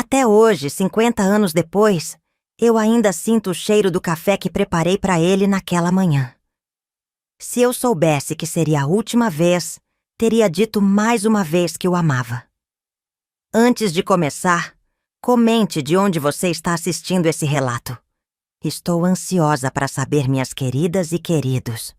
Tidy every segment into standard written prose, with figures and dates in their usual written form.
Até hoje, 50 anos depois, eu ainda sinto o cheiro do café que preparei para ele naquela manhã. Se eu soubesse que seria a última vez, teria dito mais uma vez que o amava. Antes de começar, comente de onde você está assistindo esse relato. Estou ansiosa para saber, minhas queridas e queridos.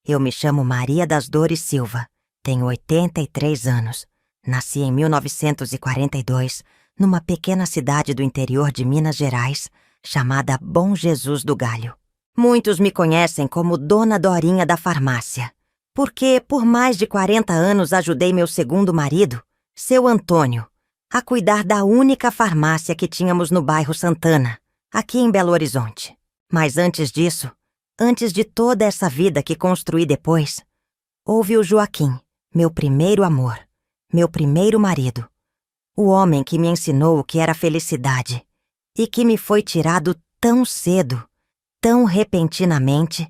Eu me chamo Maria das Dores Silva, tenho 83 anos. Nasci em 1942, numa pequena cidade do interior de Minas Gerais, chamada Bom Jesus do Galho. Muitos me conhecem como Dona Dorinha da Farmácia, porque por mais de 40 anos ajudei meu segundo marido, seu Antônio, a cuidar da única farmácia que tínhamos no bairro Santana, aqui em Belo Horizonte. Mas antes disso, antes de toda essa vida que construí depois, houve o Joaquim, meu primeiro amor, meu primeiro marido, o homem que me ensinou o que era felicidade e que me foi tirado tão cedo, tão repentinamente,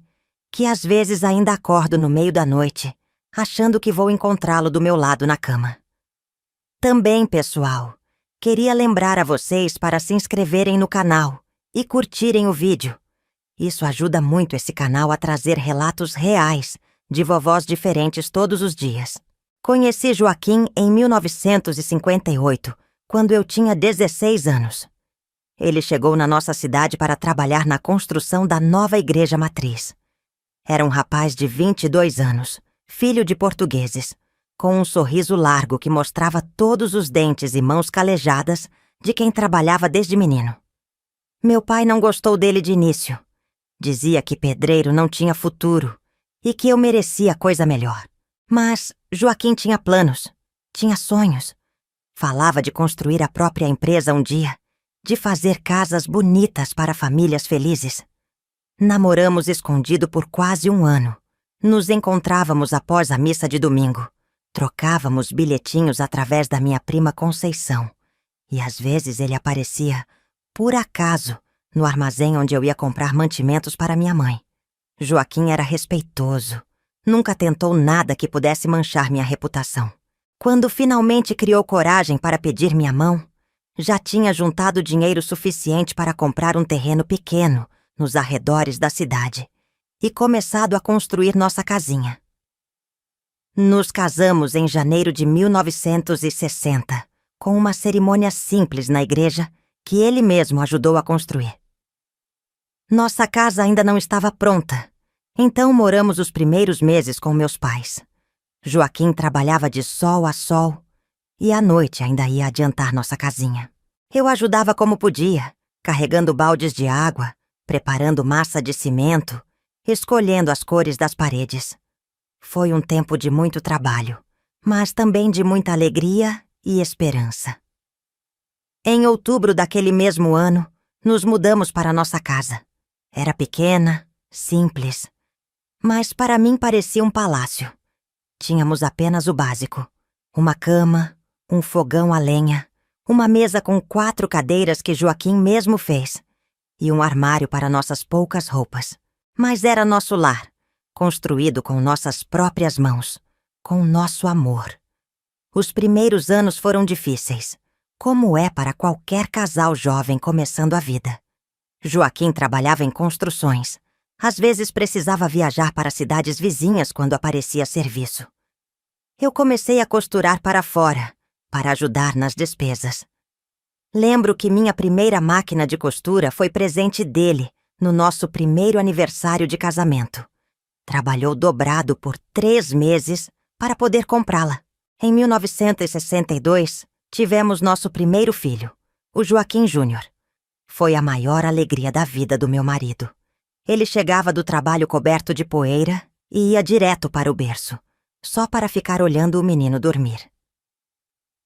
que às vezes ainda acordo no meio da noite, achando que vou encontrá-lo do meu lado na cama. Também, pessoal, queria lembrar a vocês para se inscreverem no canal e curtirem o vídeo. Isso ajuda muito esse canal a trazer relatos reais de vovós diferentes todos os dias. Conheci Joaquim em 1958, quando eu tinha 16 anos. Ele chegou na nossa cidade para trabalhar na construção da nova igreja matriz. Era um rapaz de 22 anos, filho de portugueses, com um sorriso largo que mostrava todos os dentes e mãos calejadas de quem trabalhava desde menino. Meu pai não gostou dele de início. Dizia que pedreiro não tinha futuro e que eu merecia coisa melhor. Mas Joaquim tinha planos, tinha sonhos. Falava de construir a própria empresa um dia, de fazer casas bonitas para famílias felizes. Namoramos escondido por quase um ano. Nos encontrávamos após a missa de domingo. Trocávamos bilhetinhos através da minha prima Conceição. E às vezes ele aparecia, por acaso, no armazém onde eu ia comprar mantimentos para minha mãe. Joaquim era respeitoso. Nunca tentou nada que pudesse manchar minha reputação. Quando finalmente criou coragem para pedir minha mão, já tinha juntado dinheiro suficiente para comprar um terreno pequeno nos arredores da cidade e começado a construir nossa casinha. Nos casamos em janeiro de 1960, com uma cerimônia simples na igreja que ele mesmo ajudou a construir. Nossa casa ainda não estava pronta, então moramos os primeiros meses com meus pais. Joaquim trabalhava de sol a sol e à noite ainda ia adiantar nossa casinha. Eu ajudava como podia, carregando baldes de água, preparando massa de cimento, escolhendo as cores das paredes. Foi um tempo de muito trabalho, mas também de muita alegria e esperança. Em outubro daquele mesmo ano, nos mudamos para nossa casa. Era pequena, simples, mas para mim parecia um palácio. Tínhamos apenas o básico: uma cama, um fogão a lenha, uma mesa com 4 cadeiras que Joaquim mesmo fez e um armário para nossas poucas roupas. Mas era nosso lar, construído com nossas próprias mãos, com nosso amor. Os primeiros anos foram difíceis, como é para qualquer casal jovem começando a vida. Joaquim trabalhava em construções. Às vezes precisava viajar para cidades vizinhas quando aparecia serviço. Eu comecei a costurar para fora, para ajudar nas despesas. Lembro que minha primeira máquina de costura foi presente dele no nosso primeiro aniversário de casamento. Trabalhou dobrado por 3 meses para poder comprá-la. Em 1962, tivemos nosso primeiro filho, o Joaquim Júnior. Foi a maior alegria da vida do meu marido. Ele chegava do trabalho coberto de poeira e ia direto para o berço, só para ficar olhando o menino dormir.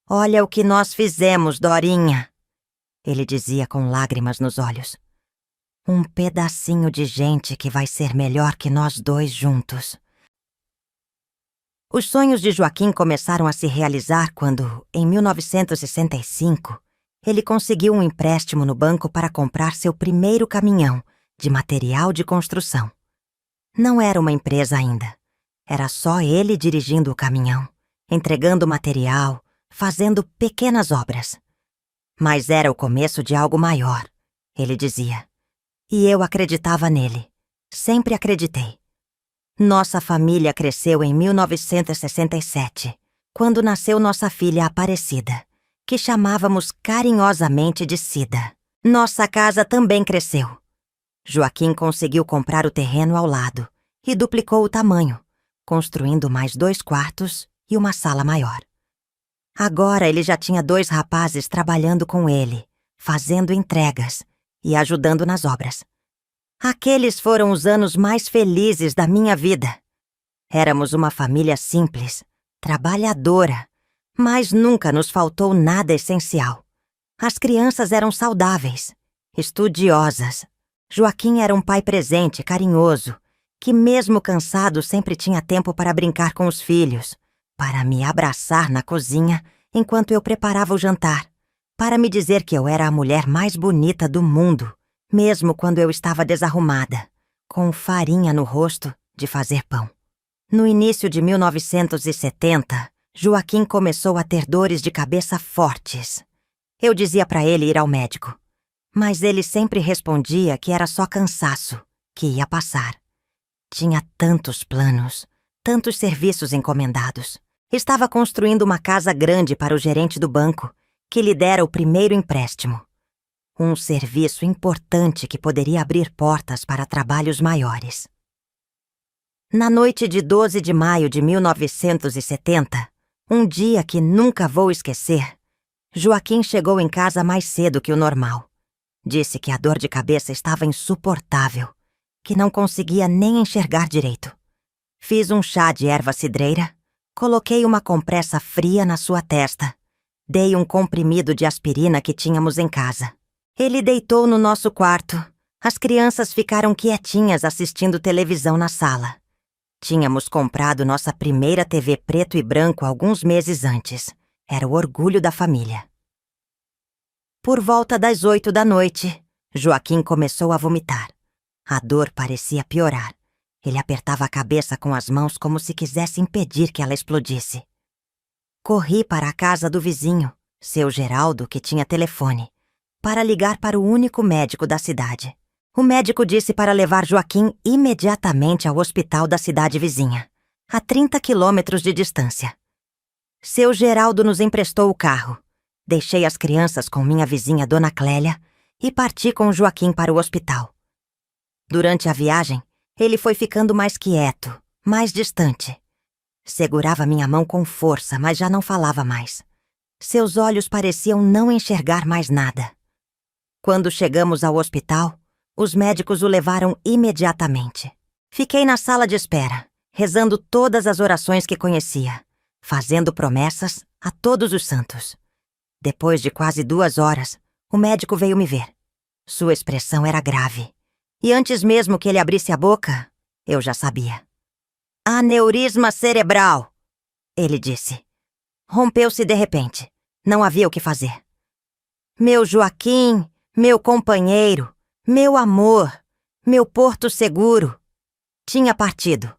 "Olha o que nós fizemos, Dorinha", ele dizia com lágrimas nos olhos. "Um pedacinho de gente que vai ser melhor que nós dois juntos." Os sonhos de Joaquim começaram a se realizar quando, em 1965, ele conseguiu um empréstimo no banco para comprar seu primeiro caminhão de material de construção. Não era uma empresa ainda. Era só ele dirigindo o caminhão, entregando material, fazendo pequenas obras. Mas era o começo de algo maior, ele dizia. E eu acreditava nele. Sempre acreditei. Nossa família cresceu em 1967, quando nasceu nossa filha Aparecida, que chamávamos carinhosamente de Cida. Nossa casa também cresceu. Joaquim conseguiu comprar o terreno ao lado e duplicou o tamanho, construindo mais 2 quartos e uma sala maior. Agora ele já tinha 2 rapazes trabalhando com ele, fazendo entregas e ajudando nas obras. Aqueles foram os anos mais felizes da minha vida. Éramos uma família simples, trabalhadora, mas nunca nos faltou nada essencial. As crianças eram saudáveis, estudiosas. Joaquim era um pai presente, carinhoso, que mesmo cansado sempre tinha tempo para brincar com os filhos, para me abraçar na cozinha enquanto eu preparava o jantar, para me dizer que eu era a mulher mais bonita do mundo, mesmo quando eu estava desarrumada, com farinha no rosto de fazer pão. No início de 1970, Joaquim começou a ter dores de cabeça fortes. Eu dizia para ele ir ao médico, mas ele sempre respondia que era só cansaço, que ia passar. Tinha tantos planos, tantos serviços encomendados. Estava construindo uma casa grande para o gerente do banco, que lhe dera o primeiro empréstimo. Um serviço importante que poderia abrir portas para trabalhos maiores. Na noite de 12 de maio de 1970, um dia que nunca vou esquecer, Joaquim chegou em casa mais cedo que o normal. Disse que a dor de cabeça estava insuportável, que não conseguia nem enxergar direito. Fiz um chá de erva cidreira, coloquei uma compressa fria na sua testa, dei um comprimido de aspirina que tínhamos em casa. Ele deitou no nosso quarto. As crianças ficaram quietinhas assistindo televisão na sala. Tínhamos comprado nossa primeira TV preto e branco alguns meses antes. Era o orgulho da família. Por volta das 8 da noite, Joaquim começou a vomitar. A dor parecia piorar. Ele apertava a cabeça com as mãos como se quisesse impedir que ela explodisse. Corri para a casa do vizinho, seu Geraldo, que tinha telefone, para ligar para o único médico da cidade. O médico disse para levar Joaquim imediatamente ao hospital da cidade vizinha, a 30 quilômetros de distância. Seu Geraldo nos emprestou o carro. Deixei as crianças com minha vizinha Dona Clélia e parti com Joaquim para o hospital. Durante a viagem, ele foi ficando mais quieto, mais distante. Segurava minha mão com força, mas já não falava mais. Seus olhos pareciam não enxergar mais nada. Quando chegamos ao hospital, os médicos o levaram imediatamente. Fiquei na sala de espera, rezando todas as orações que conhecia, fazendo promessas a todos os santos. Depois de quase 2 horas, o médico veio me ver. Sua expressão era grave. E antes mesmo que ele abrisse a boca, eu já sabia. Aneurisma cerebral, ele disse. Rompeu-se de repente. Não havia o que fazer. Meu Joaquim, meu companheiro, meu amor, meu porto seguro, tinha partido.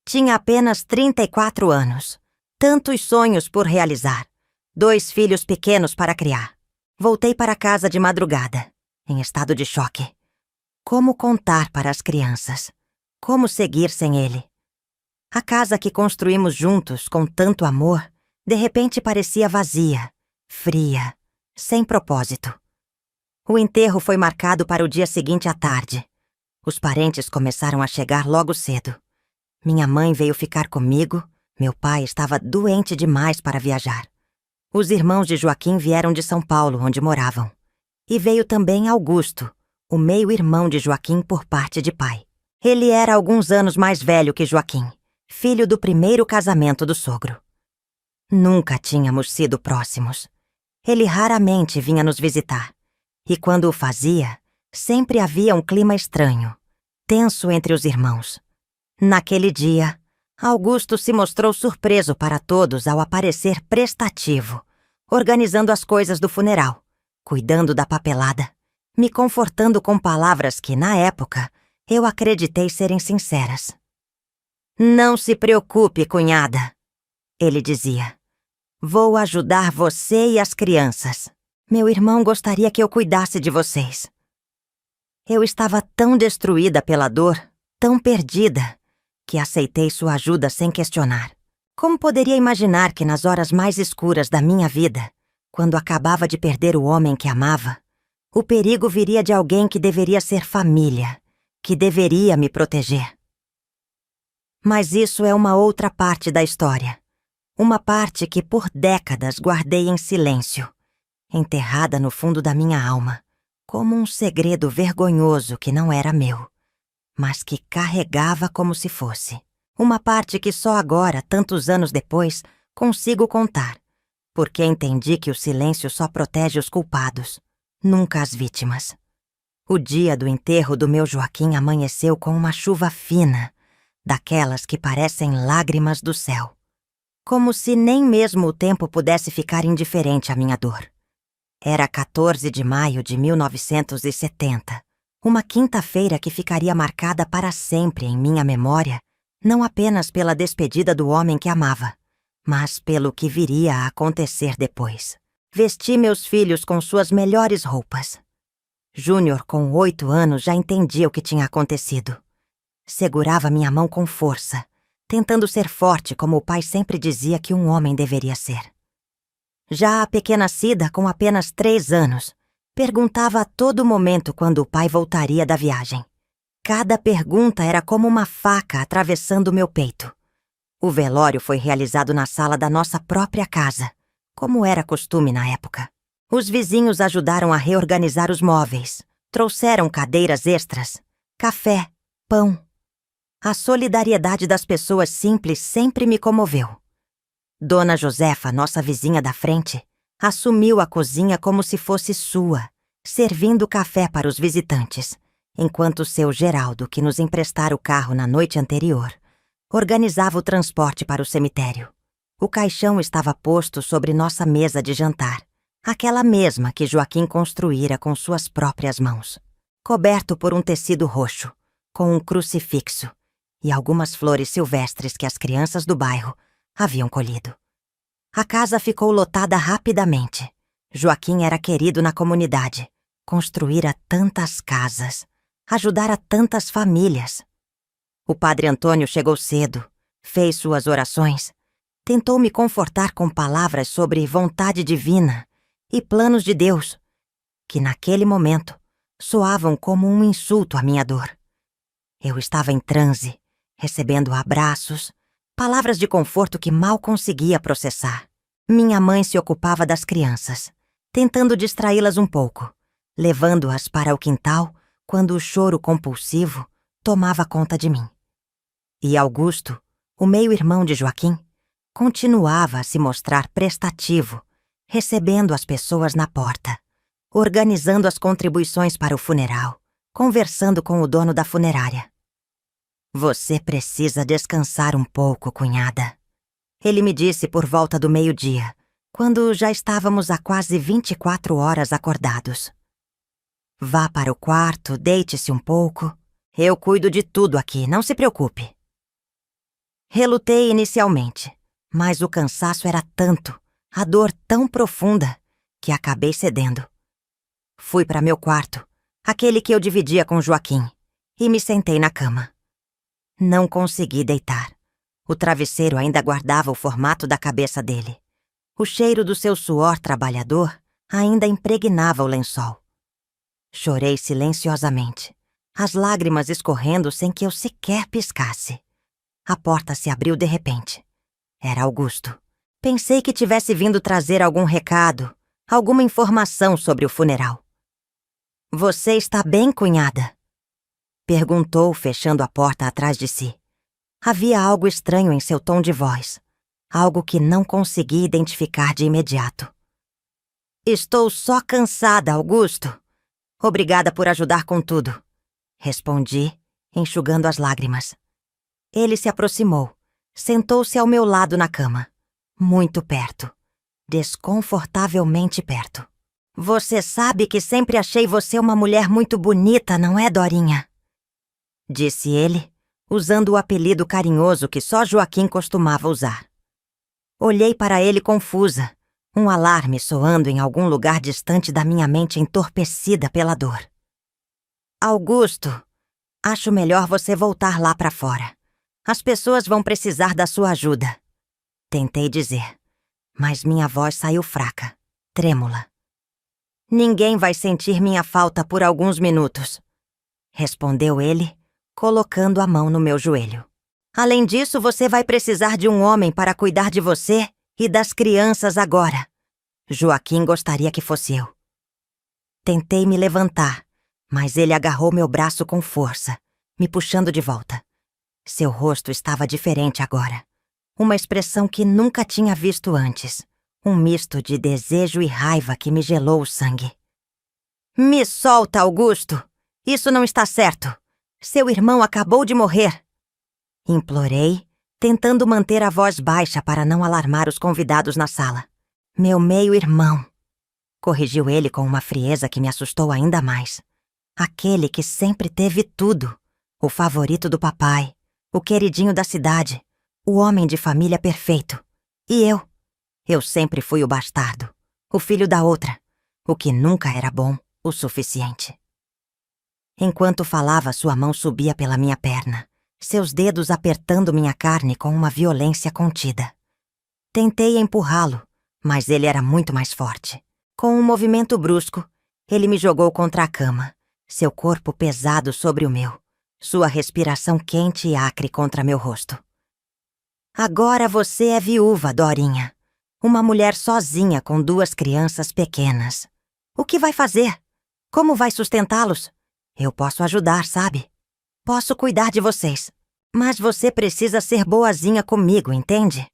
Tinha apenas 34 anos. Tantos sonhos por realizar. 2 filhos pequenos para criar. Voltei para casa de madrugada, em estado de choque. Como contar para as crianças? Como seguir sem ele? A casa que construímos juntos com tanto amor, de repente parecia vazia, fria, sem propósito. O enterro foi marcado para o dia seguinte à tarde. Os parentes começaram a chegar logo cedo. Minha mãe veio ficar comigo, meu pai estava doente demais para viajar. Os irmãos de Joaquim vieram de São Paulo, onde moravam. E veio também Augusto, o meio-irmão de Joaquim por parte de pai. Ele era alguns anos mais velho que Joaquim, filho do primeiro casamento do sogro. Nunca tínhamos sido próximos. Ele raramente vinha nos visitar. E quando o fazia, sempre havia um clima estranho, tenso entre os irmãos. Naquele dia, Augusto se mostrou surpreso para todos ao aparecer prestativo, organizando as coisas do funeral, cuidando da papelada, me confortando com palavras que, na época, eu acreditei serem sinceras. Não se preocupe, cunhada, ele dizia. Vou ajudar você e as crianças. Meu irmão gostaria que eu cuidasse de vocês. Eu estava tão destruída pela dor, tão perdida, que aceitei sua ajuda sem questionar. Como poderia imaginar que nas horas mais escuras da minha vida, quando acabava de perder o homem que amava, o perigo viria de alguém que deveria ser família, que deveria me proteger? Mas isso é uma outra parte da história. Uma parte que por décadas guardei em silêncio, enterrada no fundo da minha alma, como um segredo vergonhoso que não era meu, mas que carregava como se fosse. Uma parte que só agora, tantos anos depois, consigo contar, porque entendi que o silêncio só protege os culpados, nunca as vítimas. O dia do enterro do meu Joaquim amanheceu com uma chuva fina, daquelas que parecem lágrimas do céu. Como se nem mesmo o tempo pudesse ficar indiferente à minha dor. Era 14 de maio de 1970, uma quinta-feira que ficaria marcada para sempre em minha memória, não apenas pela despedida do homem que amava, mas pelo que viria a acontecer depois. Vesti meus filhos com suas melhores roupas. Júnior, com 8 anos, já entendia o que tinha acontecido. Segurava minha mão com força, tentando ser forte como o pai sempre dizia que um homem deveria ser. Já a pequena Cida, com apenas 3 anos, perguntava a todo momento quando o pai voltaria da viagem. Cada pergunta era como uma faca atravessando meu peito. O velório foi realizado na sala da nossa própria casa, como era costume na época. Os vizinhos ajudaram a reorganizar os móveis, trouxeram cadeiras extras, café, pão. A solidariedade das pessoas simples sempre me comoveu. Dona Josefa, nossa vizinha da frente, assumiu a cozinha como se fosse sua, servindo café para os visitantes, enquanto seu Geraldo, que nos emprestara o carro na noite anterior, organizava o transporte para o cemitério. O caixão estava posto sobre nossa mesa de jantar, aquela mesma que Joaquim construíra com suas próprias mãos, coberto por um tecido roxo, com um crucifixo e algumas flores silvestres que as crianças do bairro haviam colhido. A casa ficou lotada rapidamente. Joaquim era querido na comunidade. Construíra tantas casas. Ajudara tantas famílias. O padre Antônio chegou cedo, fez suas orações, tentou me confortar com palavras sobre vontade divina e planos de Deus, que naquele momento soavam como um insulto à minha dor. Eu estava em transe, recebendo abraços, palavras de conforto que mal conseguia processar. Minha mãe se ocupava das crianças, tentando distraí-las um pouco, levando-as para o quintal quando o choro compulsivo tomava conta de mim. E Augusto, o meio-irmão de Joaquim, continuava a se mostrar prestativo, recebendo as pessoas na porta, organizando as contribuições para o funeral, conversando com o dono da funerária. Você precisa descansar um pouco, cunhada. Ele me disse por volta do meio-dia, quando já estávamos há quase 24 horas acordados. Vá para o quarto, deite-se um pouco. Eu cuido de tudo aqui, não se preocupe. Relutei inicialmente, mas o cansaço era tanto, a dor tão profunda, que acabei cedendo. Fui para meu quarto, aquele que eu dividia com Joaquim, e me sentei na cama. Não consegui deitar. O travesseiro ainda guardava o formato da cabeça dele. O cheiro do seu suor trabalhador ainda impregnava o lençol. Chorei silenciosamente, as lágrimas escorrendo sem que eu sequer piscasse. A porta se abriu de repente. Era Augusto. Pensei que tivesse vindo trazer algum recado, alguma informação sobre o funeral. Você está bem, cunhada? Perguntou, fechando a porta atrás de si. Havia algo estranho em seu tom de voz, algo que não consegui identificar de imediato. Estou só cansada, Augusto. Obrigada por ajudar com tudo, respondi, enxugando as lágrimas. Ele se aproximou, sentou-se ao meu lado na cama, muito perto, desconfortavelmente perto. Você sabe que sempre achei você uma mulher muito bonita, não é, Dorinha? Disse ele, usando o apelido carinhoso que só Joaquim costumava usar. Olhei para ele confusa, Um alarme soando em algum lugar distante da minha mente entorpecida pela dor. Augusto, acho melhor você voltar lá para fora. As pessoas vão precisar da sua ajuda. Tentei dizer, mas minha voz saiu fraca, trêmula. Ninguém vai sentir minha falta por alguns minutos, respondeu ele, colocando a mão no meu joelho. Além disso, você vai precisar de um homem para cuidar de você e das crianças agora. Joaquim gostaria que fosse eu. Tentei me levantar, mas ele agarrou meu braço com força, me puxando de volta. Seu rosto estava diferente agora. Uma expressão que nunca tinha visto antes. Um misto de desejo e raiva que me gelou o sangue. Me solta, Augusto! Isso não está certo. Seu irmão acabou de morrer. Implorei, tentando manter a voz baixa para não alarmar os convidados na sala. Meu meio-irmão, corrigiu ele com uma frieza que me assustou ainda mais. Aquele que sempre teve tudo. O favorito do papai, o queridinho da cidade, o homem de família perfeito. E eu? Eu sempre fui o bastardo, o filho da outra, o que nunca era bom o suficiente. Enquanto falava, sua mão subia pela minha perna, seus dedos apertando minha carne com uma violência contida. Tentei empurrá-lo, mas ele era muito mais forte. Com um movimento brusco, ele me jogou contra a cama, seu corpo pesado sobre o meu, sua respiração quente e acre contra meu rosto. Agora você é viúva, Dorinha. Uma mulher sozinha com 2 crianças pequenas. O que vai fazer? Como vai sustentá-los? Eu posso ajudar, sabe? Posso cuidar de vocês. Mas você precisa ser boazinha comigo, entende?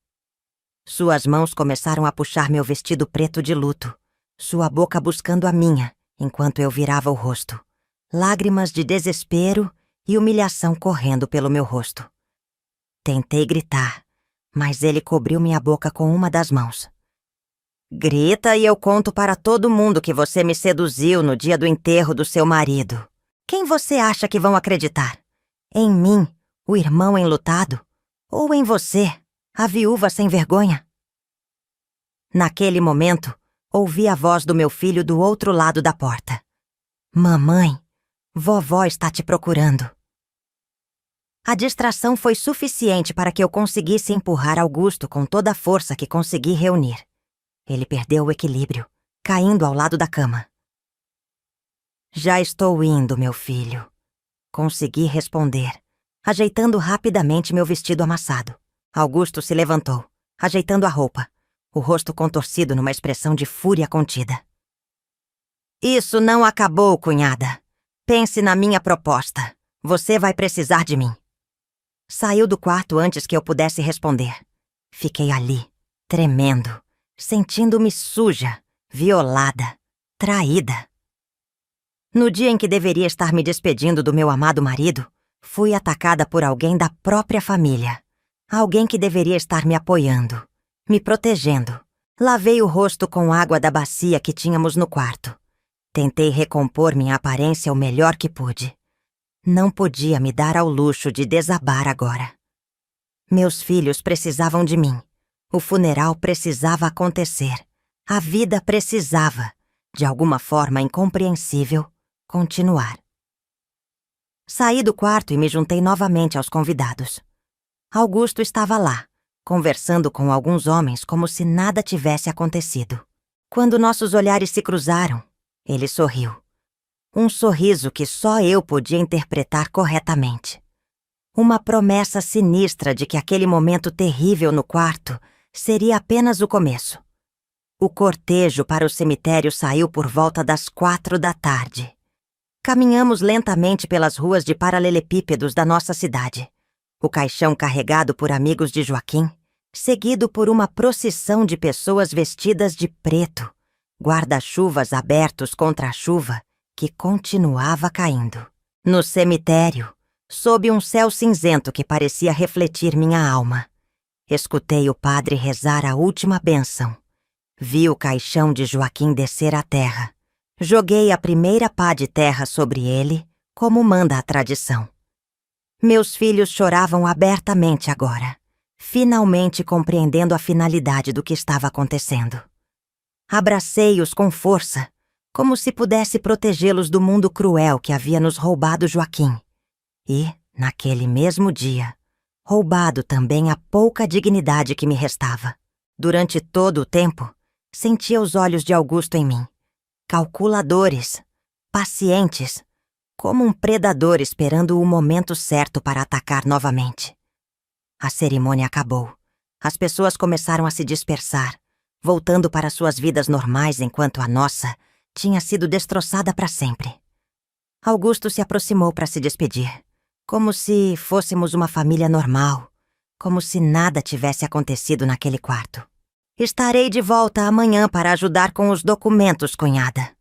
Suas mãos começaram a puxar meu vestido preto de luto, sua boca buscando a minha, enquanto eu virava o rosto. Lágrimas de desespero e humilhação correndo pelo meu rosto. Tentei gritar, mas ele cobriu minha boca com uma das mãos. Grita e eu conto para todo mundo que você me seduziu no dia do enterro do seu marido. Quem você acha que vão acreditar? Em mim, o irmão enlutado? Ou em você, a viúva sem vergonha? Naquele momento, ouvi a voz do meu filho do outro lado da porta. Mamãe, vovó está te procurando. A distração foi suficiente para que eu conseguisse empurrar Augusto com toda a força que consegui reunir. Ele perdeu o equilíbrio, caindo ao lado da cama. Já estou indo, meu filho. Consegui responder, ajeitando rapidamente meu vestido amassado. Augusto se levantou, ajeitando a roupa, o rosto contorcido numa expressão de fúria contida. Isso não acabou, cunhada. Pense na minha proposta. Você vai precisar de mim. Saiu do quarto antes que eu pudesse responder. Fiquei ali, tremendo, sentindo-me suja, violada, traída. No dia em que deveria estar me despedindo do meu amado marido, fui atacada por alguém da própria família. Alguém que deveria estar me apoiando, me protegendo. Lavei o rosto com água da bacia que tínhamos no quarto. Tentei recompor minha aparência o melhor que pude. Não podia me dar ao luxo de desabar agora. Meus filhos precisavam de mim. O funeral precisava acontecer. A vida precisava, de alguma forma incompreensível, continuar. Saí do quarto e me juntei novamente aos convidados. Augusto estava lá, conversando com alguns homens como se nada tivesse acontecido. Quando nossos olhares se cruzaram, ele sorriu. Um sorriso que só eu podia interpretar corretamente. Uma promessa sinistra de que aquele momento terrível no quarto seria apenas o começo. O cortejo para o cemitério saiu por volta das 4 da tarde. Caminhamos lentamente pelas ruas de paralelepípedos da nossa cidade. O caixão carregado por amigos de Joaquim, seguido por uma procissão de pessoas vestidas de preto, guarda-chuvas abertos contra a chuva que continuava caindo. No cemitério, sob um céu cinzento que parecia refletir minha alma, escutei o padre rezar a última bênção. Vi o caixão de Joaquim descer à terra. Joguei a primeira pá de terra sobre ele, como manda a tradição. Meus filhos choravam abertamente agora, finalmente compreendendo a finalidade do que estava acontecendo. Abracei-os com força, como se pudesse protegê-los do mundo cruel que havia nos roubado Joaquim. E, naquele mesmo dia, roubado também a pouca dignidade que me restava. Durante todo o tempo, sentia os olhos de Augusto em mim, calculadores, pacientes, como um predador esperando o momento certo para atacar novamente. A cerimônia acabou. As pessoas começaram a se dispersar, voltando para suas vidas normais enquanto a nossa tinha sido destroçada para sempre. Augusto se aproximou para se despedir, como se fôssemos uma família normal, como se nada tivesse acontecido naquele quarto. Estarei de volta amanhã para ajudar com os documentos, cunhada,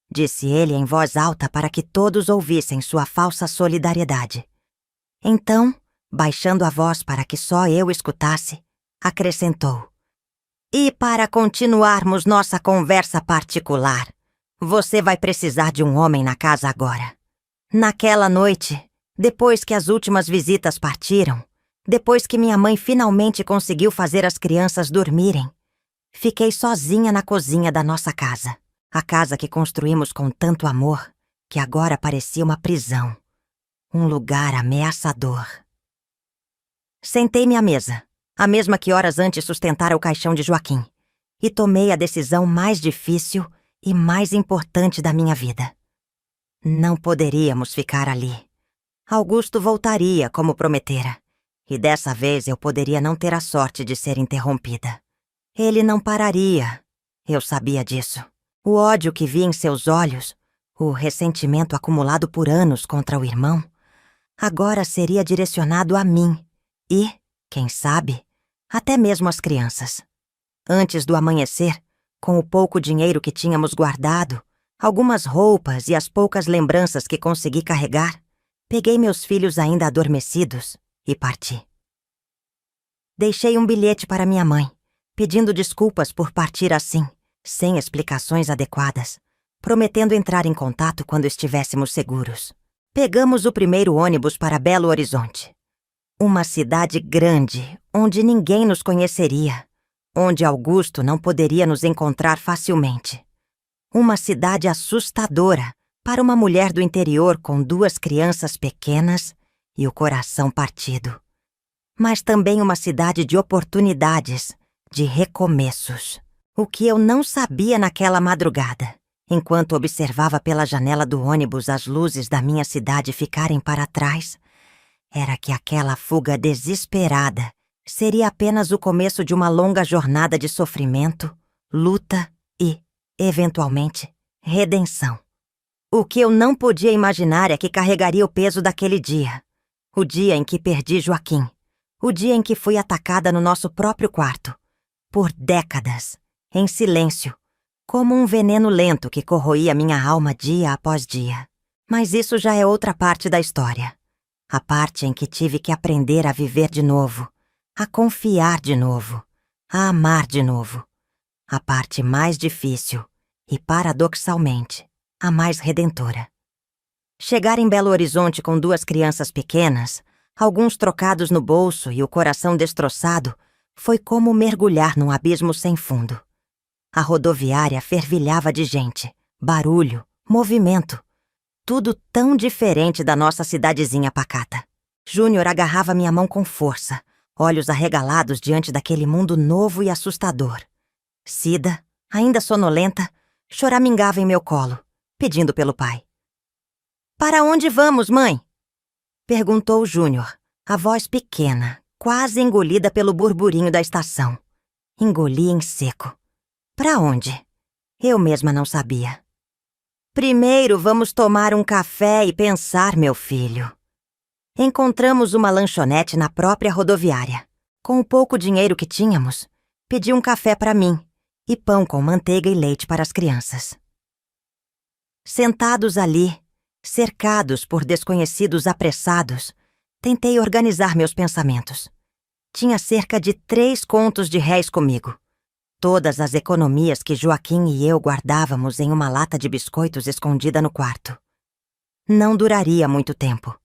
disse ele em voz alta para que todos ouvissem sua falsa solidariedade. Então, baixando a voz para que só eu escutasse, acrescentou: e para continuarmos nossa conversa particular, você vai precisar de um homem na casa agora. Naquela noite, depois que as últimas visitas partiram, depois que minha mãe finalmente conseguiu fazer as crianças dormirem, fiquei sozinha na cozinha da nossa casa. A casa que construímos com tanto amor, que agora parecia uma prisão. Um lugar ameaçador. Sentei-me à mesa, a mesma que horas antes sustentara o caixão de Joaquim, e tomei a decisão mais difícil e mais importante da minha vida. Não poderíamos ficar ali. Augusto voltaria, como prometera, e dessa vez eu poderia não ter a sorte de ser interrompida. Ele não pararia, eu sabia disso. O ódio que vi em seus olhos, o ressentimento acumulado por anos contra o irmão, agora seria direcionado a mim e, quem sabe, até mesmo às crianças. Antes do amanhecer, com o pouco dinheiro que tínhamos guardado, algumas roupas e as poucas lembranças que consegui carregar, peguei meus filhos ainda adormecidos e parti. Deixei um bilhete para minha mãe, pedindo desculpas por partir assim, sem explicações adequadas, prometendo entrar em contato quando estivéssemos seguros. Pegamos o primeiro ônibus para Belo Horizonte. Uma cidade grande, onde ninguém nos conheceria, onde Augusto não poderia nos encontrar facilmente. Uma cidade assustadora para uma mulher do interior com 2 crianças pequenas e o coração partido. Mas também uma cidade de oportunidades, de recomeços. O que eu não sabia naquela madrugada, enquanto observava pela janela do ônibus as luzes da minha cidade ficarem para trás, era que aquela fuga desesperada seria apenas o começo de uma longa jornada de sofrimento, luta e, eventualmente, redenção. O que eu não podia imaginar é que carregaria o peso daquele dia, o dia em que perdi Joaquim, o dia em que fui atacada no nosso próprio quarto, por décadas, em silêncio, como um veneno lento que corroía minha alma dia após dia. Mas isso já é outra parte da história. A parte em que tive que aprender a viver de novo, a confiar de novo, a amar de novo. A parte mais difícil e, paradoxalmente, a mais redentora. Chegar em Belo Horizonte com 2 crianças pequenas, alguns trocados no bolso e o coração destroçado, foi como mergulhar num abismo sem fundo. A rodoviária fervilhava de gente, barulho, movimento. Tudo tão diferente da nossa cidadezinha pacata. Júnior agarrava minha mão com força, olhos arregalados diante daquele mundo novo e assustador. Cida, ainda sonolenta, choramingava em meu colo, pedindo pelo pai. "Para onde vamos, mãe?" perguntou Júnior, a voz pequena, quase engolida pelo burburinho da estação. Engoli em seco. Para onde? Eu mesma não sabia. "Primeiro vamos tomar um café e pensar, meu filho." Encontramos uma lanchonete na própria rodoviária. Com o pouco dinheiro que tínhamos, pedi um café para mim e pão com manteiga e leite para as crianças. Sentados ali, cercados por desconhecidos apressados, tentei organizar meus pensamentos. Tinha cerca de 3 contos de réis comigo. Todas as economias que Joaquim e eu guardávamos em uma lata de biscoitos escondida no quarto. Não duraria muito tempo.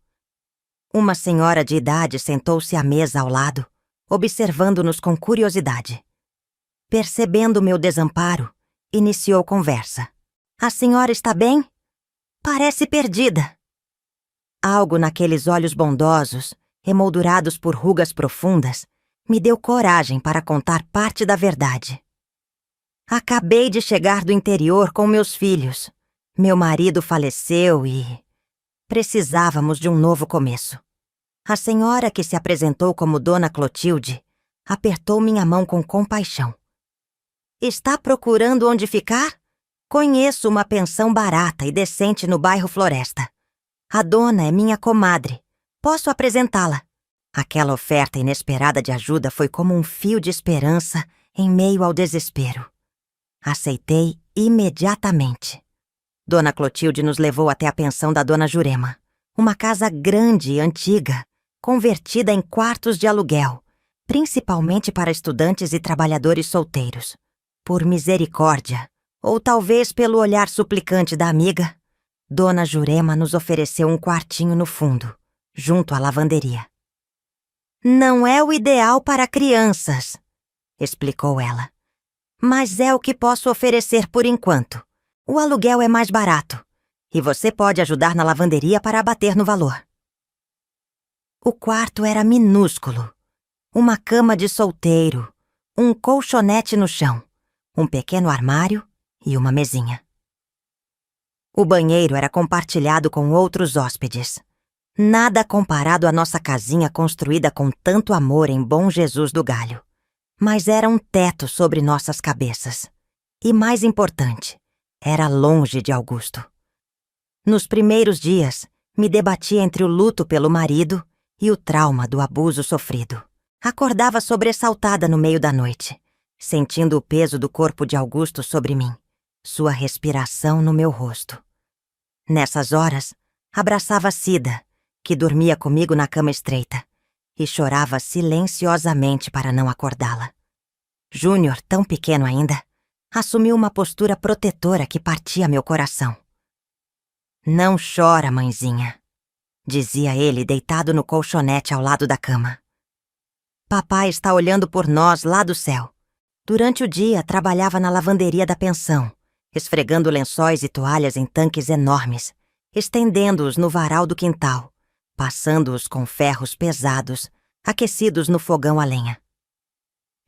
Uma senhora de idade sentou-se à mesa ao lado, observando-nos com curiosidade. Percebendo meu desamparo, Iniciou conversa. A senhora está bem? Parece perdida. Algo naqueles olhos bondosos, emoldurados por rugas profundas, me deu coragem para contar parte da verdade. Acabei de chegar do interior com meus filhos. Meu marido faleceu e precisávamos de um novo começo. A senhora que se apresentou como Dona Clotilde apertou minha mão com compaixão. Está procurando onde ficar? Conheço uma pensão barata e decente no bairro Floresta. A dona é minha comadre. Posso apresentá-la. Aquela oferta inesperada de ajuda foi como um fio de esperança em meio ao desespero. Aceitei imediatamente. Dona Clotilde nos levou até a pensão da Dona Jurema, uma casa grande e antiga, convertida em quartos de aluguel, principalmente para estudantes e trabalhadores solteiros. Por misericórdia, ou talvez pelo olhar suplicante da amiga, Dona Jurema nos ofereceu um quartinho no fundo, junto à lavanderia. Não é o ideal para crianças, explicou ela. Mas é o que posso oferecer por enquanto. O aluguel é mais barato, e você pode ajudar na lavanderia para abater no valor. O quarto era minúsculo. Uma cama de solteiro, um colchonete no chão, um pequeno armário e uma mesinha. O banheiro era compartilhado com outros hóspedes. Nada comparado à nossa casinha construída com tanto amor em Bom Jesus do Galho. Mas era um teto sobre nossas cabeças. E mais importante, era longe de Augusto. Nos primeiros dias, me debati entre o luto pelo marido e o trauma do abuso sofrido. Acordava sobressaltada no meio da noite, sentindo o peso do corpo de Augusto sobre mim, sua respiração no meu rosto. Nessas horas, abraçava Cida, que dormia comigo na cama estreita, e chorava silenciosamente para não acordá-la. Júnior, tão pequeno ainda, assumiu uma postura protetora que partia meu coração. Não chora, mãezinha, dizia ele deitado no colchonete ao lado da cama. Papai está olhando por nós lá do céu. Durante o dia, trabalhava na lavanderia da pensão, esfregando lençóis e toalhas em tanques enormes, estendendo-os no varal do quintal, passando-os com ferros pesados, aquecidos no fogão a lenha.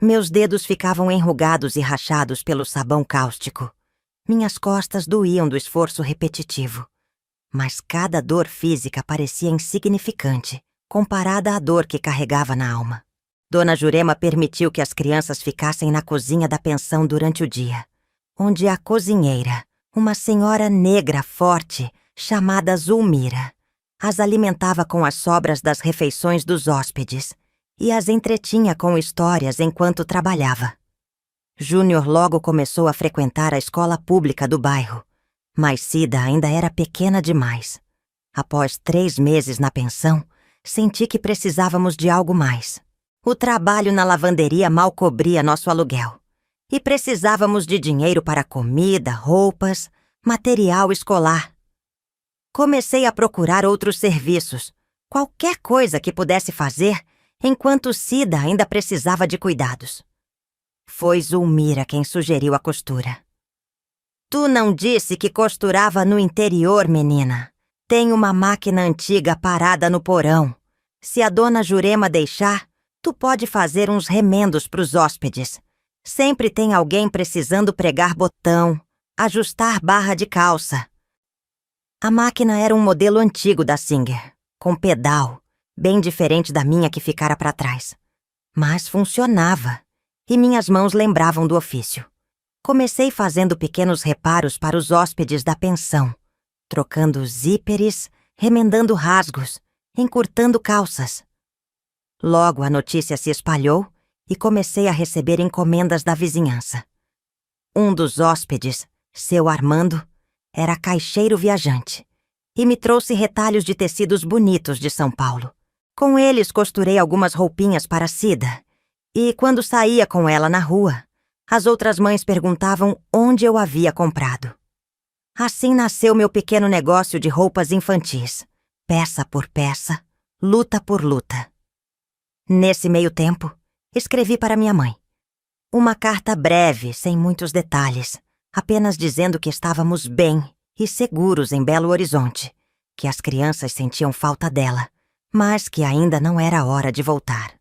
Meus dedos ficavam enrugados e rachados pelo sabão cáustico. Minhas costas doíam do esforço repetitivo. Mas cada dor física parecia insignificante, comparada à dor que carregava na alma. Dona Jurema permitiu que as crianças ficassem na cozinha da pensão durante o dia, onde a cozinheira, uma senhora negra forte, chamada Zulmira, as alimentava com as sobras das refeições dos hóspedes e as entretinha com histórias enquanto trabalhava. Júnior logo começou a frequentar a escola pública do bairro, mas Cida ainda era pequena demais. Após 3 meses na pensão, senti que precisávamos de algo mais. O trabalho na lavanderia mal cobria nosso aluguel, e precisávamos de dinheiro para comida, roupas, material escolar. Comecei a procurar outros serviços, qualquer coisa que pudesse fazer enquanto Cida ainda precisava de cuidados. Foi Zulmira quem sugeriu a costura. Tu não disse que costurava no interior, menina? Tem uma máquina antiga parada no porão. Se a Dona Jurema deixar, tu pode fazer uns remendos pros hóspedes. Sempre tem alguém precisando pregar botão, ajustar barra de calça. A máquina era um modelo antigo da Singer, com pedal, bem diferente da minha que ficara para trás. Mas funcionava, e minhas mãos lembravam do ofício. Comecei fazendo pequenos reparos para os hóspedes da pensão, trocando zíperes, remendando rasgos, encurtando calças. Logo a notícia se espalhou e comecei a receber encomendas da vizinhança. Um dos hóspedes, seu Armando, era caixeiro viajante e me trouxe retalhos de tecidos bonitos de São Paulo. Com eles costurei algumas roupinhas para Cida e, quando saía com ela na rua, as outras mães perguntavam onde eu havia comprado. Assim nasceu meu pequeno negócio de roupas infantis, peça por peça, luta por luta. Nesse meio tempo, escrevi para minha mãe. Uma carta breve, sem muitos detalhes, apenas dizendo que estávamos bem e seguros em Belo Horizonte, que as crianças sentiam falta dela, mas que ainda não era hora de voltar.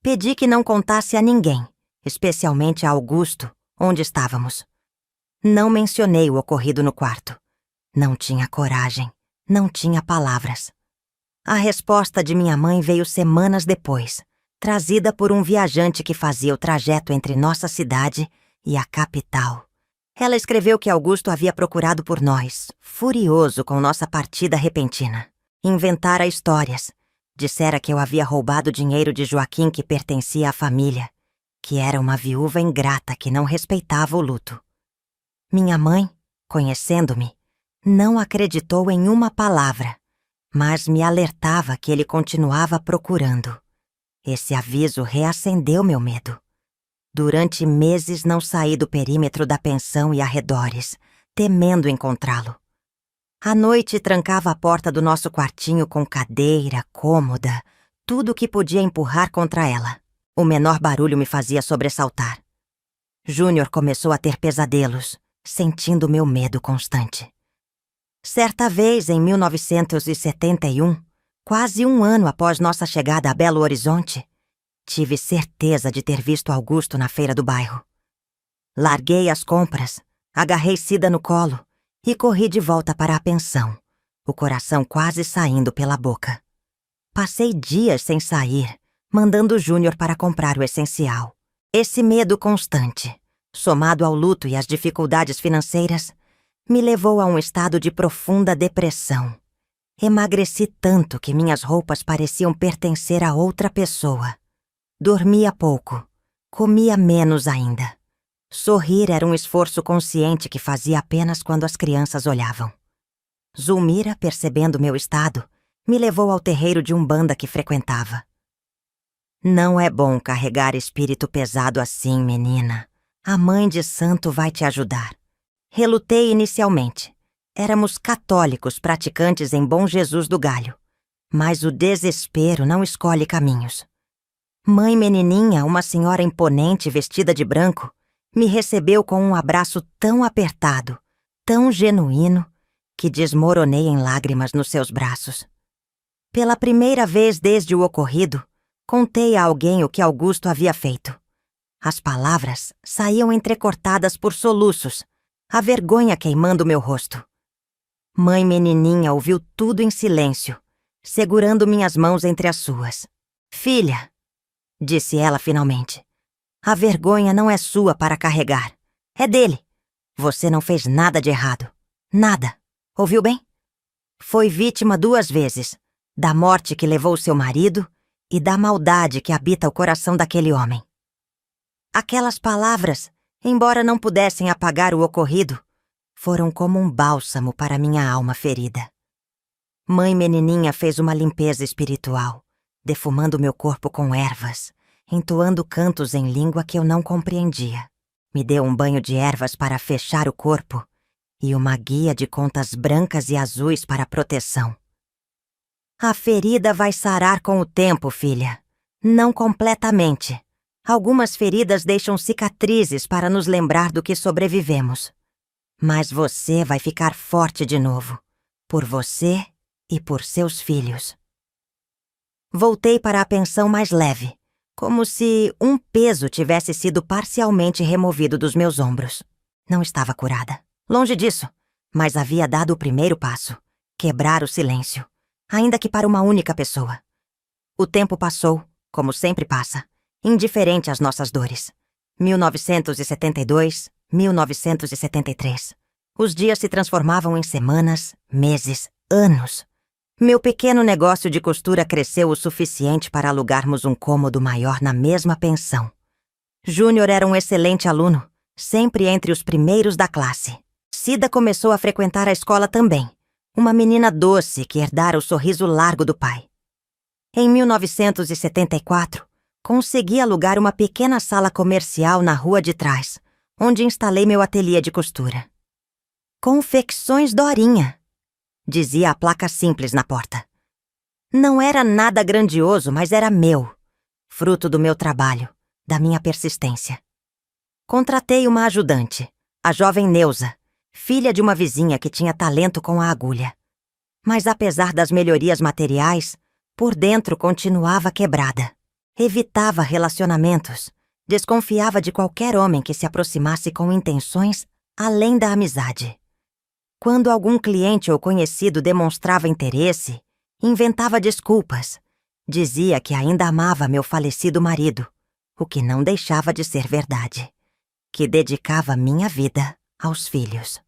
Pedi que não contasse a ninguém, especialmente a Augusto, onde estávamos. Não mencionei o ocorrido no quarto. Não tinha coragem, não tinha palavras. A resposta de minha mãe veio semanas depois, trazida por um viajante que fazia o trajeto entre nossa cidade e a capital. Ela escreveu que Augusto havia procurado por nós, furioso com nossa partida repentina. Inventara histórias. Dissera que eu havia roubado dinheiro de Joaquim que pertencia à família, que era uma viúva ingrata que não respeitava o luto. Minha mãe, conhecendo-me, não acreditou em uma palavra, mas me alertava que ele continuava procurando. Esse aviso reacendeu meu medo. Durante meses não saí do perímetro da pensão e arredores, temendo encontrá-lo. À noite trancava a porta do nosso quartinho com cadeira, cômoda, tudo o que podia empurrar contra ela. O menor barulho me fazia sobressaltar. Júnior começou a ter pesadelos, sentindo meu medo constante. Certa vez, em 1971, quase um ano após nossa chegada a Belo Horizonte, tive certeza de ter visto Augusto na feira do bairro. Larguei as compras, agarrei Cida no colo e corri de volta para a pensão, o coração quase saindo pela boca. Passei dias sem sair, mandando Júnior para comprar o essencial. Esse medo constante, somado ao luto e às dificuldades financeiras, me levou a um estado de profunda depressão. Emagreci tanto que minhas roupas pareciam pertencer a outra pessoa. Dormia pouco, comia menos ainda. Sorrir era um esforço consciente que fazia apenas quando as crianças olhavam. Zulmira, percebendo meu estado, me levou ao terreiro de umbanda que frequentava. Não é bom carregar espírito pesado assim, menina. A mãe de santo vai te ajudar. Relutei inicialmente. Éramos católicos praticantes em Bom Jesus do Galho. Mas o desespero não escolhe caminhos. Mãe Menininha, uma senhora imponente vestida de branco, me recebeu com um abraço tão apertado, tão genuíno, que desmoronei em lágrimas nos seus braços. Pela primeira vez desde o ocorrido, contei a alguém o que Augusto havia feito. As palavras saíam entrecortadas por soluços, a vergonha queimando meu rosto. Mãe Menininha ouviu tudo em silêncio, segurando minhas mãos entre as suas. "Filha", disse ela finalmente, "a vergonha não é sua para carregar. É dele. Você não fez nada de errado. Nada. Ouviu bem? Foi vítima 2 vezes, da morte que levou seu marido e da maldade que habita o coração daquele homem." Aquelas palavras, embora não pudessem apagar o ocorrido, foram como um bálsamo para minha alma ferida. Mãe Menininha fez uma limpeza espiritual, defumando meu corpo com ervas, entoando cantos em língua que eu não compreendia. Me deu um banho de ervas para fechar o corpo e uma guia de contas brancas e azuis para proteção. "A ferida vai sarar com o tempo, filha. Não completamente. Algumas feridas deixam cicatrizes para nos lembrar do que sobrevivemos. Mas você vai ficar forte de novo, por você e por seus filhos." Voltei para a pensão mais leve, como se um peso tivesse sido parcialmente removido dos meus ombros. Não estava curada. Longe disso, mas havia dado o primeiro passo, quebrar o silêncio, ainda que para uma única pessoa. O tempo passou, como sempre passa, indiferente às nossas dores. 1972, 1973. Os dias se transformavam em semanas, meses, anos. Meu pequeno negócio de costura cresceu o suficiente para alugarmos um cômodo maior na mesma pensão. Júnior era um excelente aluno, sempre entre os primeiros da classe. Cida começou a frequentar a escola também, uma menina doce que herdara o sorriso largo do pai. Em 1974, consegui alugar uma pequena sala comercial na rua de trás, onde instalei meu ateliê de costura. "Confecções Dorinha", dizia a placa simples na porta. Não era nada grandioso, mas era meu, fruto do meu trabalho, da minha persistência. Contratei uma ajudante, a jovem Neuza, filha de uma vizinha que tinha talento com a agulha. Mas apesar das melhorias materiais, por dentro continuava quebrada. Evitava relacionamentos, desconfiava de qualquer homem que se aproximasse com intenções além da amizade. Quando algum cliente ou conhecido demonstrava interesse, inventava desculpas. Dizia que ainda amava meu falecido marido, o que não deixava de ser verdade. Que dedicava minha vida aos filhos.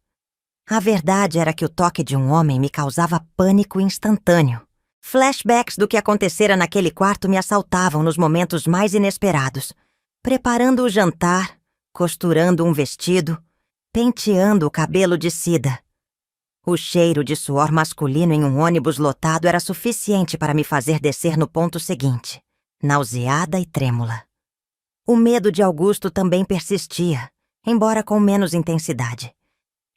A verdade era que o toque de um homem me causava pânico instantâneo. Flashbacks do que acontecera naquele quarto me assaltavam nos momentos mais inesperados, preparando o jantar, costurando um vestido, penteando o cabelo de Cida. O cheiro de suor masculino em um ônibus lotado era suficiente para me fazer descer no ponto seguinte, nauseada e trêmula. O medo de Augusto também persistia, embora com menos intensidade.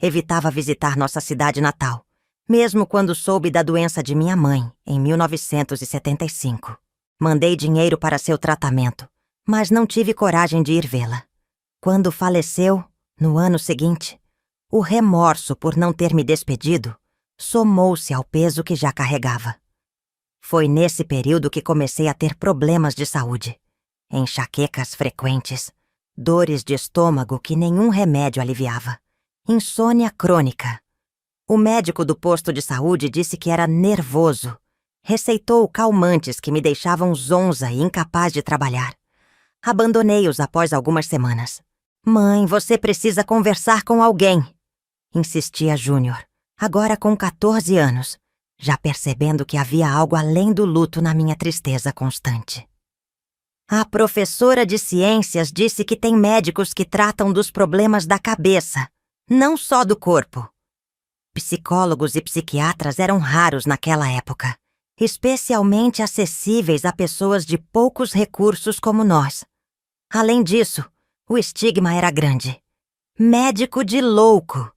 Evitava visitar nossa cidade natal, mesmo quando soube da doença de minha mãe, em 1975. Mandei dinheiro para seu tratamento, mas não tive coragem de ir vê-la. Quando faleceu, no ano seguinte, o remorso por não ter me despedido somou-se ao peso que já carregava. Foi nesse período que comecei a ter problemas de saúde. Enxaquecas frequentes, dores de estômago que nenhum remédio aliviava, insônia crônica. O médico do posto de saúde disse que era nervoso. Receitou calmantes que me deixavam zonza e incapaz de trabalhar. Abandonei-os após algumas semanas. "Mãe, você precisa conversar com alguém", insistia Júnior, agora com 14 anos, já percebendo que havia algo além do luto na minha tristeza constante. "A professora de ciências disse que tem médicos que tratam dos problemas da cabeça, não só do corpo." Psicólogos e psiquiatras eram raros naquela época, especialmente acessíveis a pessoas de poucos recursos como nós. Além disso, o estigma era grande. "Médico de louco",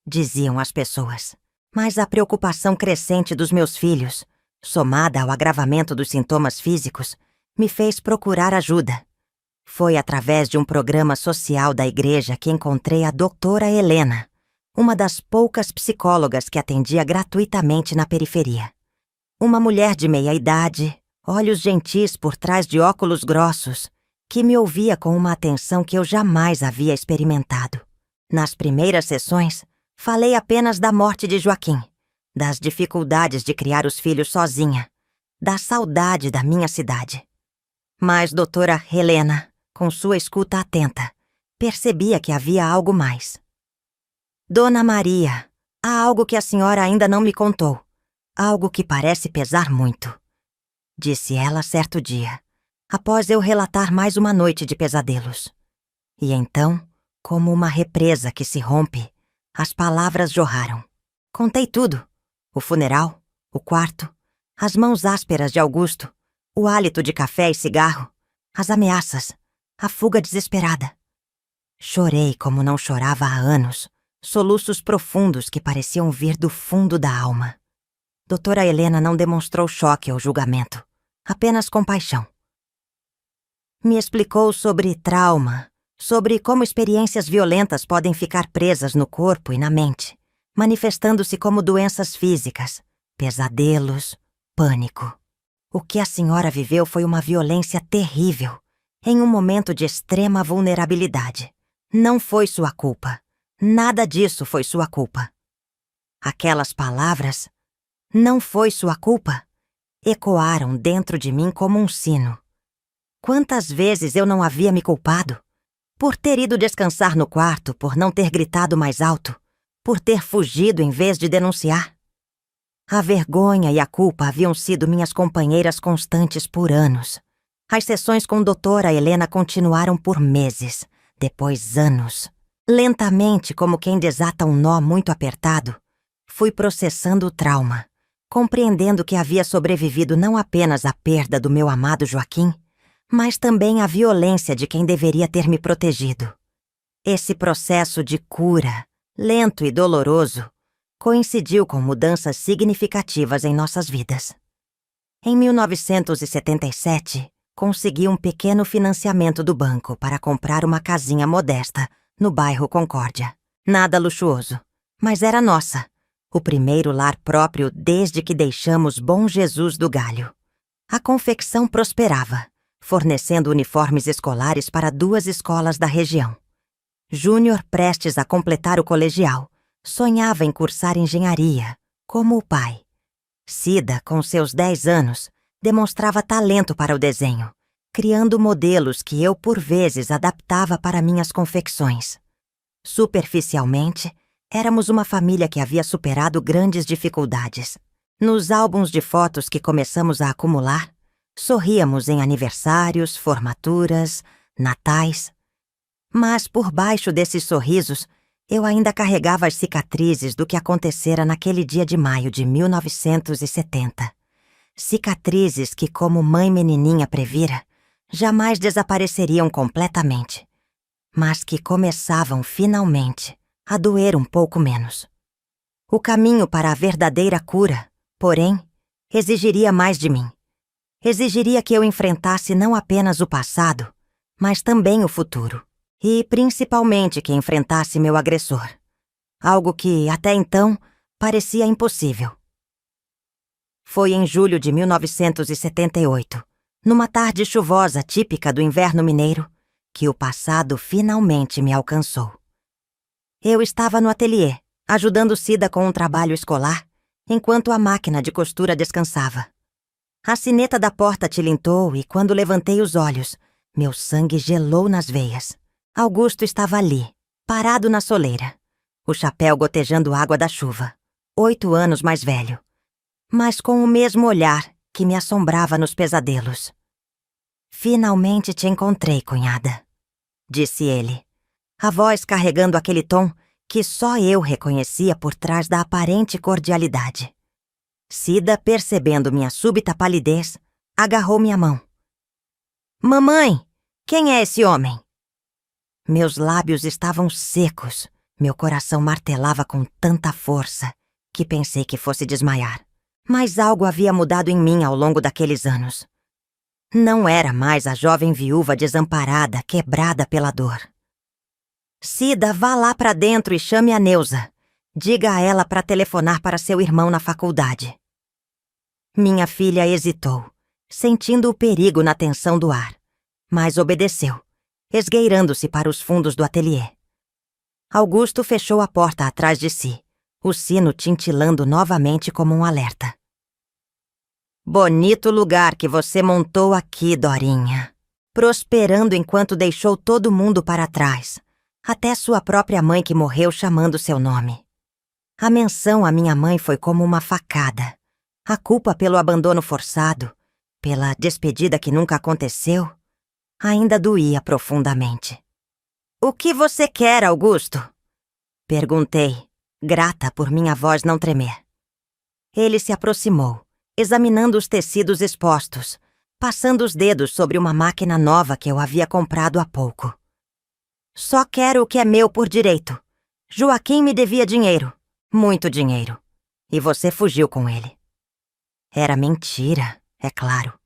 diziam as pessoas. Mas a preocupação crescente dos meus filhos, somada ao agravamento dos sintomas físicos, me fez procurar ajuda. Foi através de um programa social da igreja que encontrei a doutora Helena, uma das poucas psicólogas que atendia gratuitamente na periferia. Uma mulher de meia-idade, olhos gentis por trás de óculos grossos, que me ouvia com uma atenção que eu jamais havia experimentado. Nas primeiras sessões, falei apenas da morte de Joaquim, das dificuldades de criar os filhos sozinha, da saudade da minha cidade. Mas doutora Helena, com sua escuta atenta, percebia que havia algo mais. "Dona Maria, há algo que a senhora ainda não me contou. Algo que parece pesar muito", disse ela certo dia, após eu relatar mais uma noite de pesadelos. E então, como uma represa que se rompe, as palavras jorraram. Contei tudo: o funeral, o quarto, as mãos ásperas de Augusto, o hálito de café e cigarro, as ameaças, a fuga desesperada. Chorei como não chorava há anos, soluços profundos que pareciam vir do fundo da alma. Doutora Helena não demonstrou choque ou julgamento, apenas compaixão. Me explicou sobre trauma, sobre como experiências violentas podem ficar presas no corpo e na mente, manifestando-se como doenças físicas, pesadelos, pânico. O que a senhora viveu foi uma violência terrível, em um momento de extrema vulnerabilidade. Não foi sua culpa. Nada disso foi sua culpa. Aquelas palavras, "não foi sua culpa", ecoaram dentro de mim como um sino. Quantas vezes eu não havia me culpado? Por ter ido descansar no quarto, por não ter gritado mais alto, por ter fugido em vez de denunciar. A vergonha e a culpa haviam sido minhas companheiras constantes por anos. As sessões com doutora Helena continuaram por meses, depois anos. Lentamente, como quem desata um nó muito apertado, fui processando o trauma, compreendendo que havia sobrevivido não apenas à perda do meu amado Joaquim, mas também à violência de quem deveria ter me protegido. Esse processo de cura, lento e doloroso, coincidiu com mudanças significativas em nossas vidas. Em 1977, consegui um pequeno financiamento do banco para comprar uma casinha modesta no bairro Concórdia. Nada luxuoso, mas era nossa. O primeiro lar próprio desde que deixamos Bom Jesus do Galho. A confecção prosperava, fornecendo uniformes escolares para 2 escolas da região. Júnior, prestes a completar o colegial, sonhava em cursar engenharia, como o pai. Cida, com seus 10 anos, demonstrava talento para o desenho, criando modelos que eu, por vezes, adaptava para minhas confecções. Superficialmente, éramos uma família que havia superado grandes dificuldades. Nos álbuns de fotos que começamos a acumular, sorríamos em aniversários, formaturas, natais. Mas por baixo desses sorrisos, eu ainda carregava as cicatrizes do que acontecera naquele dia de maio de 1970. Cicatrizes que, como mãe menininha previra, jamais desapareceriam completamente, mas que começavam finalmente a doer um pouco menos. O caminho para a verdadeira cura, porém, exigiria mais de mim. Exigiria que eu enfrentasse não apenas o passado, mas também o futuro. E, principalmente, que enfrentasse meu agressor. Algo que, até então, parecia impossível. Foi em julho de 1978, numa tarde chuvosa típica do inverno mineiro, que o passado finalmente me alcançou. Eu estava no ateliê, ajudando Cida com um trabalho escolar, enquanto a máquina de costura descansava. A sineta da porta tilintou e, quando levantei os olhos, meu sangue gelou nas veias. Augusto estava ali, parado na soleira, o chapéu gotejando água da chuva, 8 anos mais velho, mas com o mesmo olhar que me assombrava nos pesadelos. "Finalmente te encontrei, cunhada", disse ele, a voz carregando aquele tom que só eu reconhecia por trás da aparente cordialidade. Cida, percebendo minha súbita palidez, agarrou minha mão. "Mamãe, quem é esse homem?" Meus lábios estavam secos, meu coração martelava com tanta força que pensei que fosse desmaiar. Mas algo havia mudado em mim ao longo daqueles anos. Não era mais a jovem viúva desamparada, quebrada pela dor. "Cida, vá lá pra dentro e chame a Neuza. Diga a ela para telefonar para seu irmão na faculdade." Minha filha hesitou, sentindo o perigo na tensão do ar, mas obedeceu, esgueirando-se para os fundos do ateliê. Augusto fechou a porta atrás de si, o sino tintilando novamente como um alerta. "Bonito lugar que você montou aqui, Dorinha." Prosperando enquanto deixou todo mundo para trás, até sua própria mãe que morreu chamando seu nome. A menção à minha mãe foi como uma facada. A culpa pelo abandono forçado, pela despedida que nunca aconteceu, ainda doía profundamente. "O que você quer, Augusto?" perguntei, grata por minha voz não tremer. Ele se aproximou, examinando os tecidos expostos, passando os dedos sobre uma máquina nova que eu havia comprado há pouco. "Só quero o que é meu por direito. Joaquim me devia dinheiro, muito dinheiro, e você fugiu com ele." Era mentira, é claro.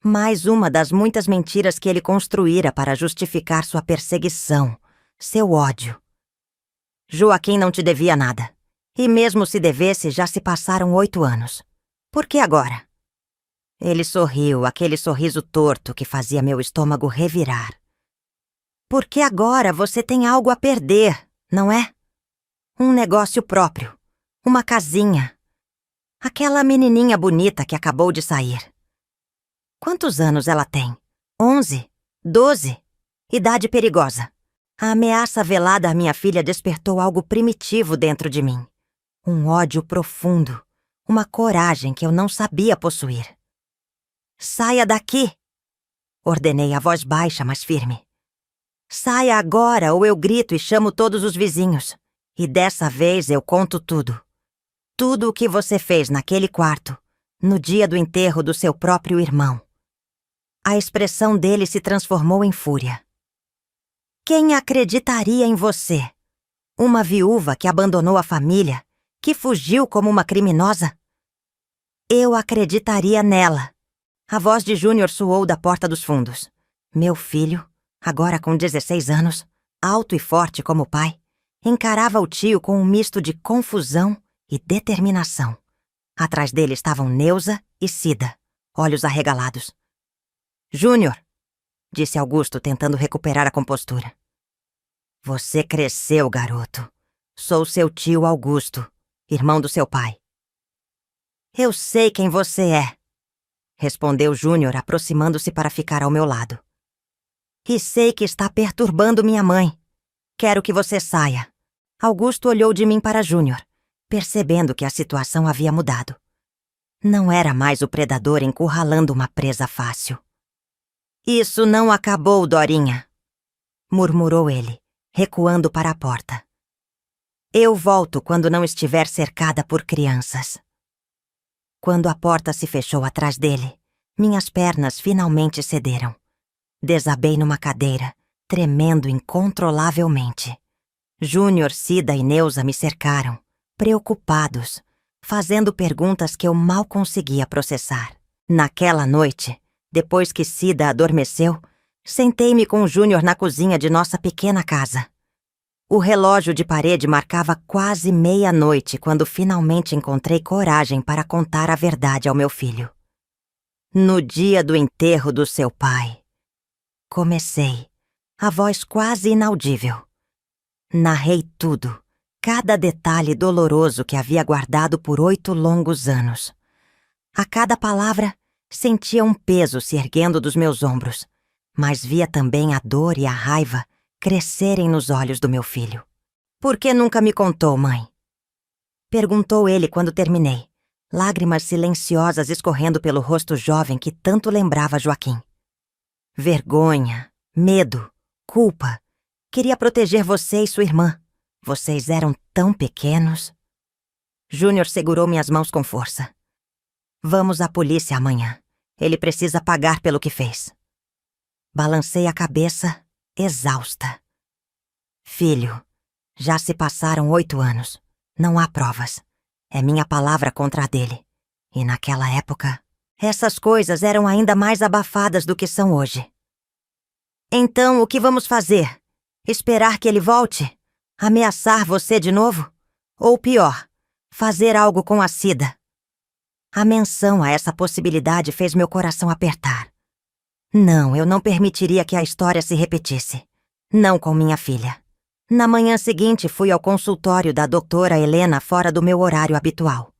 Mais uma das muitas mentiras que ele construíra para justificar sua perseguição, seu ódio. "Joaquim não te devia nada. E mesmo se devesse, já se passaram 8 anos. Por que agora?" Ele sorriu, aquele sorriso torto que fazia meu estômago revirar. "Porque agora você tem algo a perder, não é? Um negócio próprio, uma casinha. Aquela menininha bonita que acabou de sair. Quantos anos ela tem? 11? 12? Idade perigosa." A ameaça velada à minha filha despertou algo primitivo dentro de mim. Um ódio profundo, uma coragem que eu não sabia possuir. "Saia daqui!" ordenei a voz baixa, mas firme. "Saia agora ou eu grito e chamo todos os vizinhos. E dessa vez eu conto tudo. Tudo o que você fez naquele quarto, no dia do enterro do seu próprio irmão." A expressão dele se transformou em fúria. "Quem acreditaria em você? Uma viúva que abandonou a família, que fugiu como uma criminosa? Eu acreditaria nela." A voz de Júnior soou da porta dos fundos. Meu filho, agora com 16 anos, alto e forte como o pai, Encarava o tio com um misto de confusão e determinação. Atrás dele estavam Neuza e Cida, olhos arregalados. Júnior, disse Augusto, tentando recuperar a compostura. Você cresceu, garoto. Sou seu tio Augusto, irmão do seu pai. Eu sei quem você é, respondeu Júnior, aproximando-se para ficar ao meu lado. E sei que está perturbando minha mãe. Quero que você saia. Augusto olhou de mim para Júnior, percebendo que a situação havia mudado. Não era mais o predador encurralando uma presa fácil. Isso não acabou, Dorinha, murmurou ele, recuando para a porta. Eu volto quando não estiver cercada por crianças. Quando a porta se fechou atrás dele, minhas pernas finalmente cederam. Desabei numa cadeira, tremendo incontrolavelmente. Júnior, Cida e Neuza me cercaram, preocupados, fazendo perguntas que eu mal conseguia processar. Naquela noite, depois que Cida adormeceu, sentei-me com Júnior na cozinha de nossa pequena casa. O relógio de parede marcava quase meia-noite quando finalmente encontrei coragem para contar a verdade ao meu filho. No dia do enterro do seu pai, comecei, a voz quase inaudível. Narrei tudo, cada detalhe doloroso que havia guardado por 8 longos anos. A cada palavra, sentia um peso se erguendo dos meus ombros, mas via também a dor e a raiva crescerem nos olhos do meu filho. Por que nunca me contou, mãe? Perguntou ele quando terminei, lágrimas silenciosas escorrendo pelo rosto jovem que tanto lembrava Joaquim. Vergonha, medo, culpa. Queria proteger você e sua irmã. Vocês eram tão pequenos. Júnior segurou minhas mãos com força. Vamos à polícia amanhã. Ele precisa pagar pelo que fez. Balancei a cabeça, exausta. Filho, já se passaram 8 anos. Não há provas. É minha palavra contra a dele. E naquela época, essas coisas eram ainda mais abafadas do que são hoje. Então, o que vamos fazer? Esperar que ele volte? Ameaçar você de novo? Ou pior, fazer algo com a Cida? A menção a essa possibilidade fez meu coração apertar. Não, eu não permitiria que a história se repetisse. Não com minha filha. Na manhã seguinte, fui ao consultório da doutora Helena fora do meu horário habitual.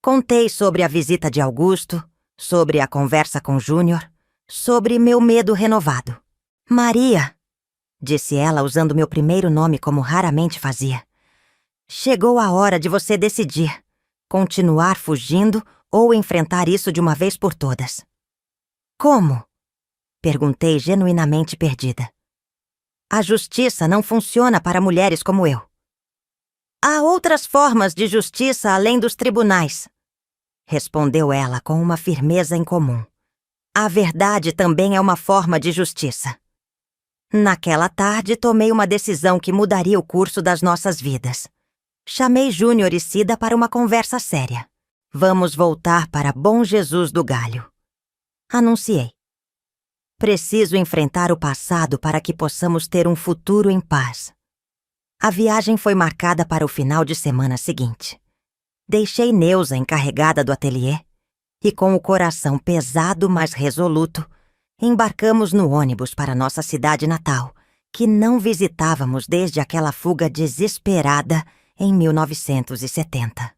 Contei sobre a visita de Augusto, sobre a conversa com Júnior, sobre meu medo renovado. Maria, disse ela usando meu primeiro nome como raramente fazia. Chegou a hora de você decidir. Continuar fugindo ou enfrentar isso de uma vez por todas. Como? Perguntei genuinamente perdida. A justiça não funciona para mulheres como eu. Há outras formas de justiça além dos tribunais, respondeu ela com uma firmeza incomum. A verdade também é uma forma de justiça. Naquela tarde, tomei uma decisão que mudaria o curso das nossas vidas. Chamei Júnior e Cida para uma conversa séria. Vamos voltar para Bom Jesus do Galho. Anunciei. Preciso enfrentar o passado para que possamos ter um futuro em paz. A viagem foi marcada para o final de semana seguinte. Deixei Neuza encarregada do ateliê e, com o coração pesado, mas resoluto, embarcamos no ônibus para nossa cidade natal, que não visitávamos desde aquela fuga desesperada em 1970.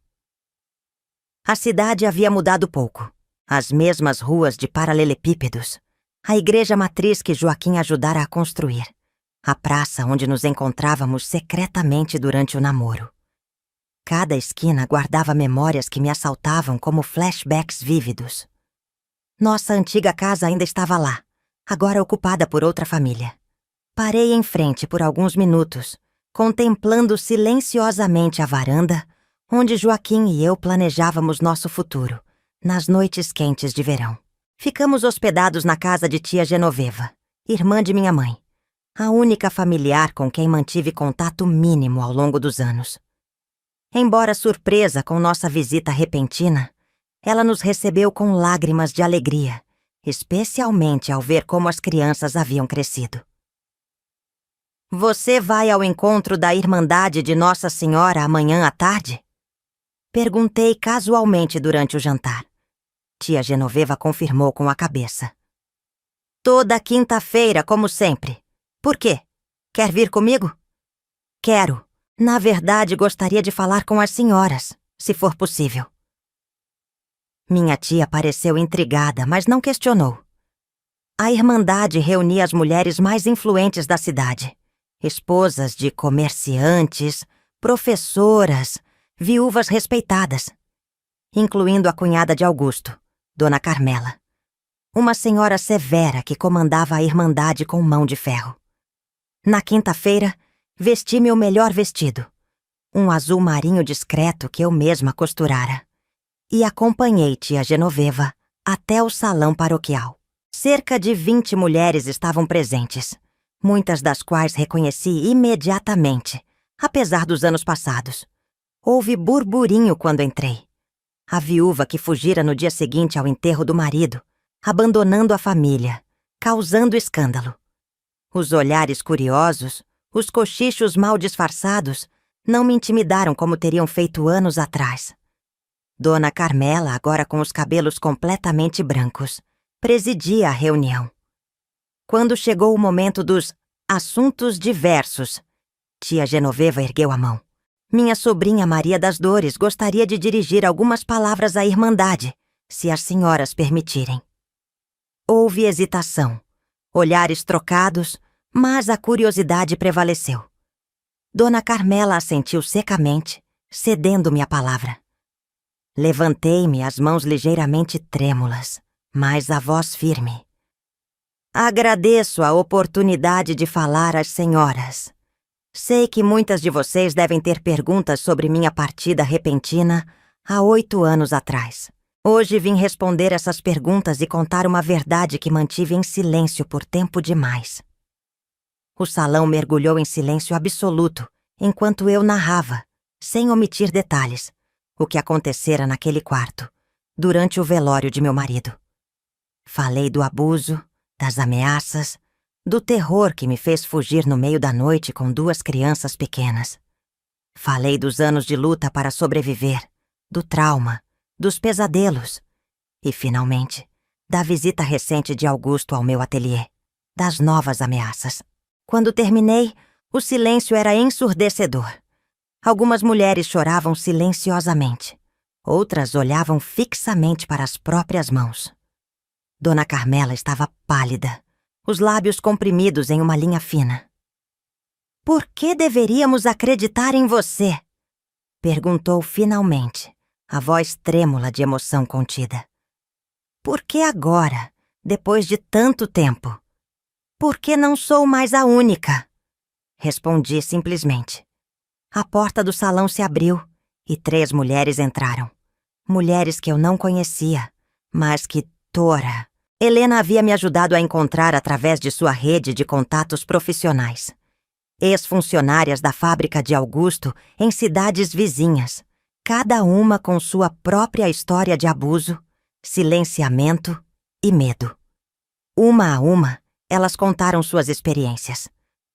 A cidade havia mudado pouco. As mesmas ruas de paralelepípedos, a igreja matriz que Joaquim ajudara a construir, a praça onde nos encontrávamos secretamente durante o namoro. Cada esquina guardava memórias que me assaltavam como flashbacks vívidos. Nossa antiga casa ainda estava lá, agora ocupada por outra família. Parei em frente por alguns minutos, contemplando silenciosamente a varanda onde Joaquim e eu planejávamos nosso futuro, nas noites quentes de verão. Ficamos hospedados na casa de tia Genoveva, irmã de minha mãe, a única familiar com quem mantive contato mínimo ao longo dos anos. Embora surpresa com nossa visita repentina, ela nos recebeu com lágrimas de alegria, especialmente ao ver como as crianças haviam crescido. Você vai ao encontro da Irmandade de Nossa Senhora amanhã à tarde? Perguntei casualmente durante o jantar. Tia Genoveva confirmou com a cabeça. Toda quinta-feira, como sempre. Por quê? Quer vir comigo? Quero. Na verdade, gostaria de falar com as senhoras, se for possível. Minha tia pareceu intrigada, mas não questionou. A Irmandade reunia as mulheres mais influentes da cidade. Esposas de comerciantes, professoras, viúvas respeitadas, incluindo a cunhada de Augusto, Dona Carmela, uma senhora severa que comandava a Irmandade com mão de ferro. Na quinta-feira, vesti meu melhor vestido, um azul marinho discreto que eu mesma costurara, e acompanhei tia Genoveva até o salão paroquial. Cerca de 20 mulheres estavam presentes, muitas das quais reconheci imediatamente, apesar dos anos passados. Houve burburinho quando entrei. A viúva que fugira no dia seguinte ao enterro do marido, abandonando a família, causando escândalo. Os olhares curiosos, os cochichos mal disfarçados, não me intimidaram como teriam feito anos atrás. Dona Carmela, agora com os cabelos completamente brancos, presidia a reunião. Quando chegou o momento dos assuntos diversos, tia Genoveva ergueu a mão. Minha sobrinha Maria das Dores gostaria de dirigir algumas palavras à Irmandade, se as senhoras permitirem. Houve hesitação, olhares trocados, mas a curiosidade prevaleceu. Dona Carmela assentiu secamente, cedendo-me a palavra. Levantei-me, as mãos ligeiramente trêmulas, mas a voz firme. Agradeço a oportunidade de falar às senhoras. Sei que muitas de vocês devem ter perguntas sobre minha partida repentina há 8 anos atrás. Hoje vim responder essas perguntas e contar uma verdade que mantive em silêncio por tempo demais. O salão mergulhou em silêncio absoluto enquanto eu narrava, sem omitir detalhes, o que acontecera naquele quarto, durante o velório de meu marido. Falei do abuso, das ameaças, do terror que me fez fugir no meio da noite com 2 crianças pequenas. Falei dos anos de luta para sobreviver, do trauma, dos pesadelos e, finalmente, da visita recente de Augusto ao meu ateliê, das novas ameaças. Quando terminei, o silêncio era ensurdecedor. Algumas mulheres choravam silenciosamente, outras olhavam fixamente para as próprias mãos. Dona Carmela estava pálida, os lábios comprimidos em uma linha fina. Por que deveríamos acreditar em você? Perguntou finalmente, a voz trêmula de emoção contida. Por que agora, depois de tanto tempo? Por que não sou mais a única? Respondi simplesmente. A porta do salão se abriu e 3 mulheres entraram. Mulheres que eu não conhecia, mas que, tora, Helena havia me ajudado a encontrar através de sua rede de contatos profissionais. Ex-funcionárias da fábrica de Augusto em cidades vizinhas, cada uma com sua própria história de abuso, silenciamento e medo. Uma a uma, elas contaram suas experiências.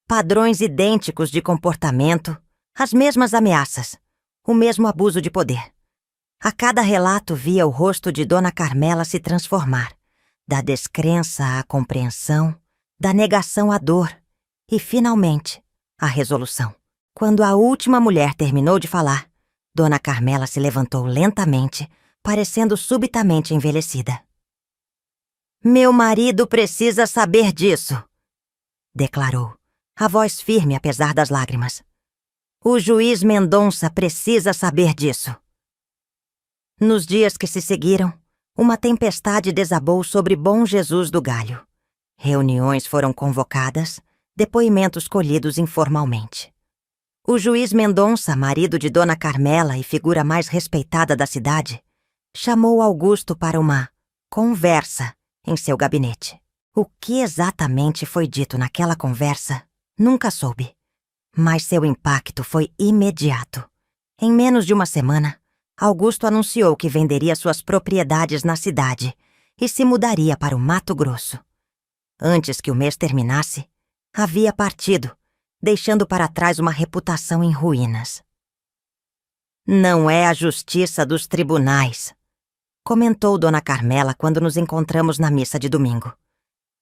Padrões idênticos de comportamento, as mesmas ameaças, o mesmo abuso de poder. A cada relato via o rosto de Dona Carmela se transformar, da descrença à compreensão, da negação à dor e, finalmente, à resolução. Quando a última mulher terminou de falar, Dona Carmela se levantou lentamente, parecendo subitamente envelhecida. Meu marido precisa saber disso, declarou, a voz firme apesar das lágrimas. O juiz Mendonça precisa saber disso. Nos dias que se seguiram, uma tempestade desabou sobre Bom Jesus do Galho. Reuniões foram convocadas, depoimentos colhidos informalmente. O juiz Mendonça, marido de Dona Carmela e figura mais respeitada da cidade, chamou Augusto para uma conversa em seu gabinete. O que exatamente foi dito naquela conversa, nunca soube. Mas seu impacto foi imediato. Em menos de uma semana, Augusto anunciou que venderia suas propriedades na cidade e se mudaria para o Mato Grosso. Antes que o mês terminasse, havia partido, deixando para trás uma reputação em ruínas. Não é a justiça dos tribunais, comentou Dona Carmela quando nos encontramos na missa de domingo.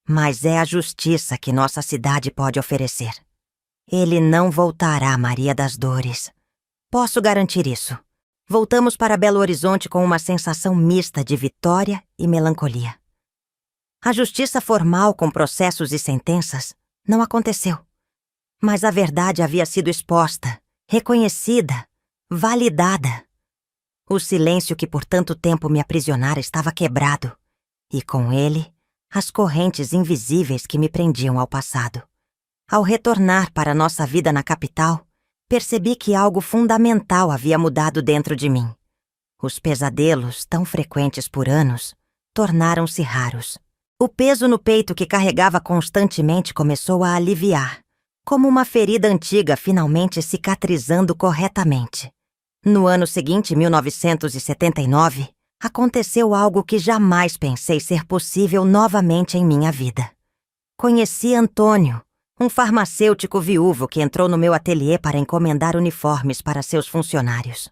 Mas é a justiça que nossa cidade pode oferecer. Ele não voltará, Maria das Dores. Posso garantir isso. Voltamos para Belo Horizonte com uma sensação mista de vitória e melancolia. A justiça formal com processos e sentenças não aconteceu. Mas a verdade havia sido exposta, reconhecida, validada. O silêncio que por tanto tempo me aprisionara estava quebrado, e com ele, as correntes invisíveis que me prendiam ao passado. Ao retornar para nossa vida na capital, percebi que algo fundamental havia mudado dentro de mim. Os pesadelos, tão frequentes por anos, tornaram-se raros. O peso no peito que carregava constantemente começou a aliviar, como uma ferida antiga finalmente cicatrizando corretamente. No ano seguinte, 1979, aconteceu algo que jamais pensei ser possível novamente em minha vida. Conheci Antônio, um farmacêutico viúvo que entrou no meu ateliê para encomendar uniformes para seus funcionários.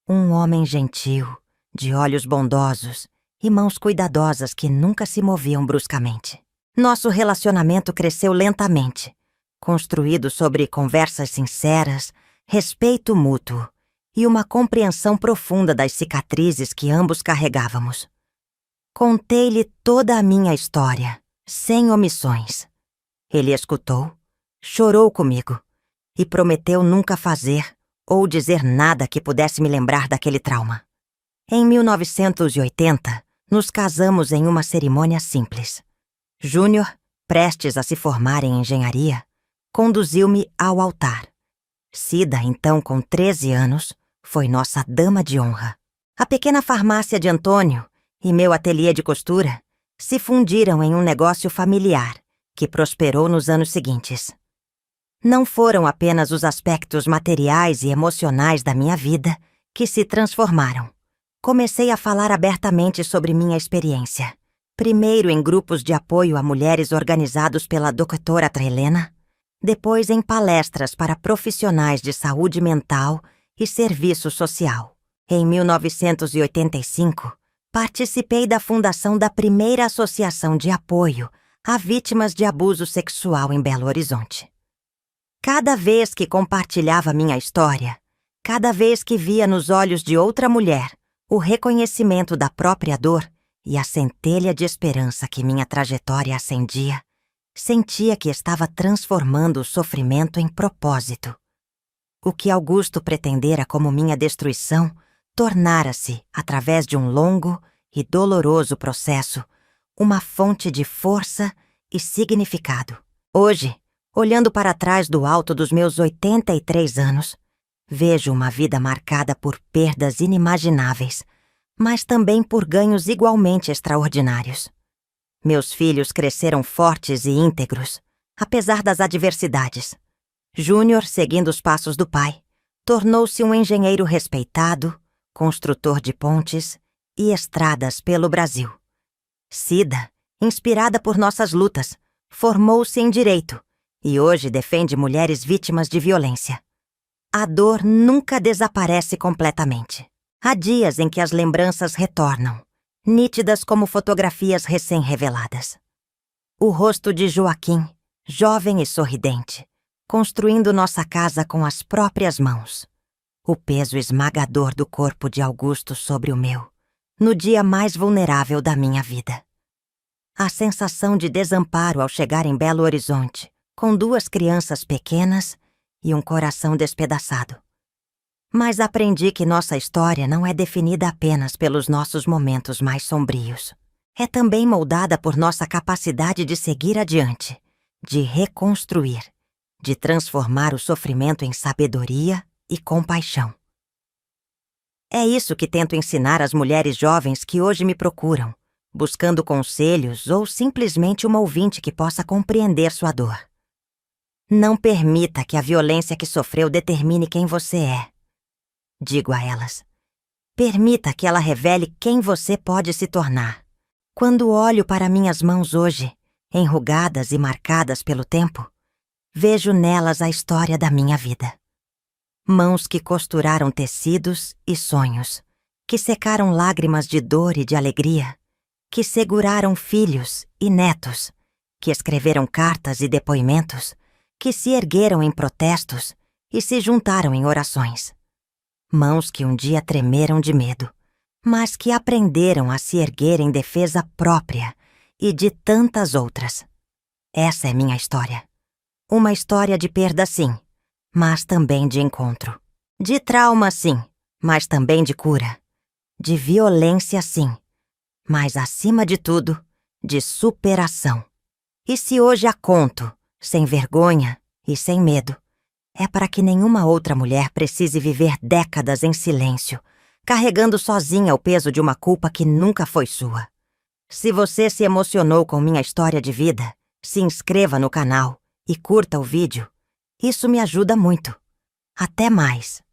Um homem gentil, de olhos bondosos e mãos cuidadosas que nunca se moviam bruscamente. Nosso relacionamento cresceu lentamente, construído sobre conversas sinceras, respeito mútuo e uma compreensão profunda das cicatrizes que ambos carregávamos. Contei-lhe toda a minha história, sem omissões. Ele escutou, chorou comigo e prometeu nunca fazer ou dizer nada que pudesse me lembrar daquele trauma. Em 1980, nos casamos em uma cerimônia simples. Júnior, prestes a se formar em engenharia, conduziu-me ao altar. Cida, então com 13 anos, foi nossa dama de honra. A pequena farmácia de Antônio e meu ateliê de costura se fundiram em um negócio familiar que prosperou nos anos seguintes. Não foram apenas os aspectos materiais e emocionais da minha vida que se transformaram. Comecei a falar abertamente sobre minha experiência, primeiro em grupos de apoio a mulheres organizados pela doutora Trelena, depois em palestras para profissionais de saúde mental e serviço social. Em 1985, participei da fundação da primeira associação de apoio a vítimas de abuso sexual em Belo Horizonte. Cada vez que compartilhava minha história, cada vez que via nos olhos de outra mulher o reconhecimento da própria dor e a centelha de esperança que minha trajetória acendia, sentia que estava transformando o sofrimento em propósito. O que Augusto pretendera como minha destruição tornara-se, através de um longo e doloroso processo, uma fonte de força e significado. Hoje, olhando para trás do alto dos meus 83 anos, vejo uma vida marcada por perdas inimagináveis, mas também por ganhos igualmente extraordinários. Meus filhos cresceram fortes e íntegros, apesar das adversidades. Júnior, seguindo os passos do pai, tornou-se um engenheiro respeitado, construtor de pontes e estradas pelo Brasil. Cida, inspirada por nossas lutas, formou-se em direito e hoje defende mulheres vítimas de violência. A dor nunca desaparece completamente. Há dias em que as lembranças retornam, nítidas como fotografias recém-reveladas. O rosto de Joaquim, jovem e sorridente, construindo nossa casa com as próprias mãos. O peso esmagador do corpo de Augusto sobre o meu, no dia mais vulnerável da minha vida. A sensação de desamparo ao chegar em Belo Horizonte, com 2 crianças pequenas e um coração despedaçado. Mas aprendi que nossa história não é definida apenas pelos nossos momentos mais sombrios. É também moldada por nossa capacidade de seguir adiante, de reconstruir, de transformar o sofrimento em sabedoria e compaixão. É isso que tento ensinar às mulheres jovens que hoje me procuram, buscando conselhos ou simplesmente uma ouvinte que possa compreender sua dor. Não permita que a violência que sofreu determine quem você é. Digo a elas, permita que ela revele quem você pode se tornar. Quando olho para minhas mãos hoje, enrugadas e marcadas pelo tempo, Vejo nelas a história da minha vida. Mãos que costuraram tecidos e sonhos, que secaram lágrimas de dor e de alegria, que seguraram filhos e netos, que escreveram cartas e depoimentos, que se ergueram em protestos e se juntaram em orações. Mãos que um dia tremeram de medo, mas que aprenderam a se erguer em defesa própria e de tantas outras. Essa é minha história. Uma história de perda, sim, mas também de encontro. De trauma, sim, mas também de cura. De violência, sim, mas acima de tudo, de superação. E se hoje a conto, sem vergonha e sem medo, é para que nenhuma outra mulher precise viver décadas em silêncio, carregando sozinha o peso de uma culpa que nunca foi sua. Se você se emocionou com minha história de vida, se inscreva no canal e curta o vídeo. Isso me ajuda muito. Até mais!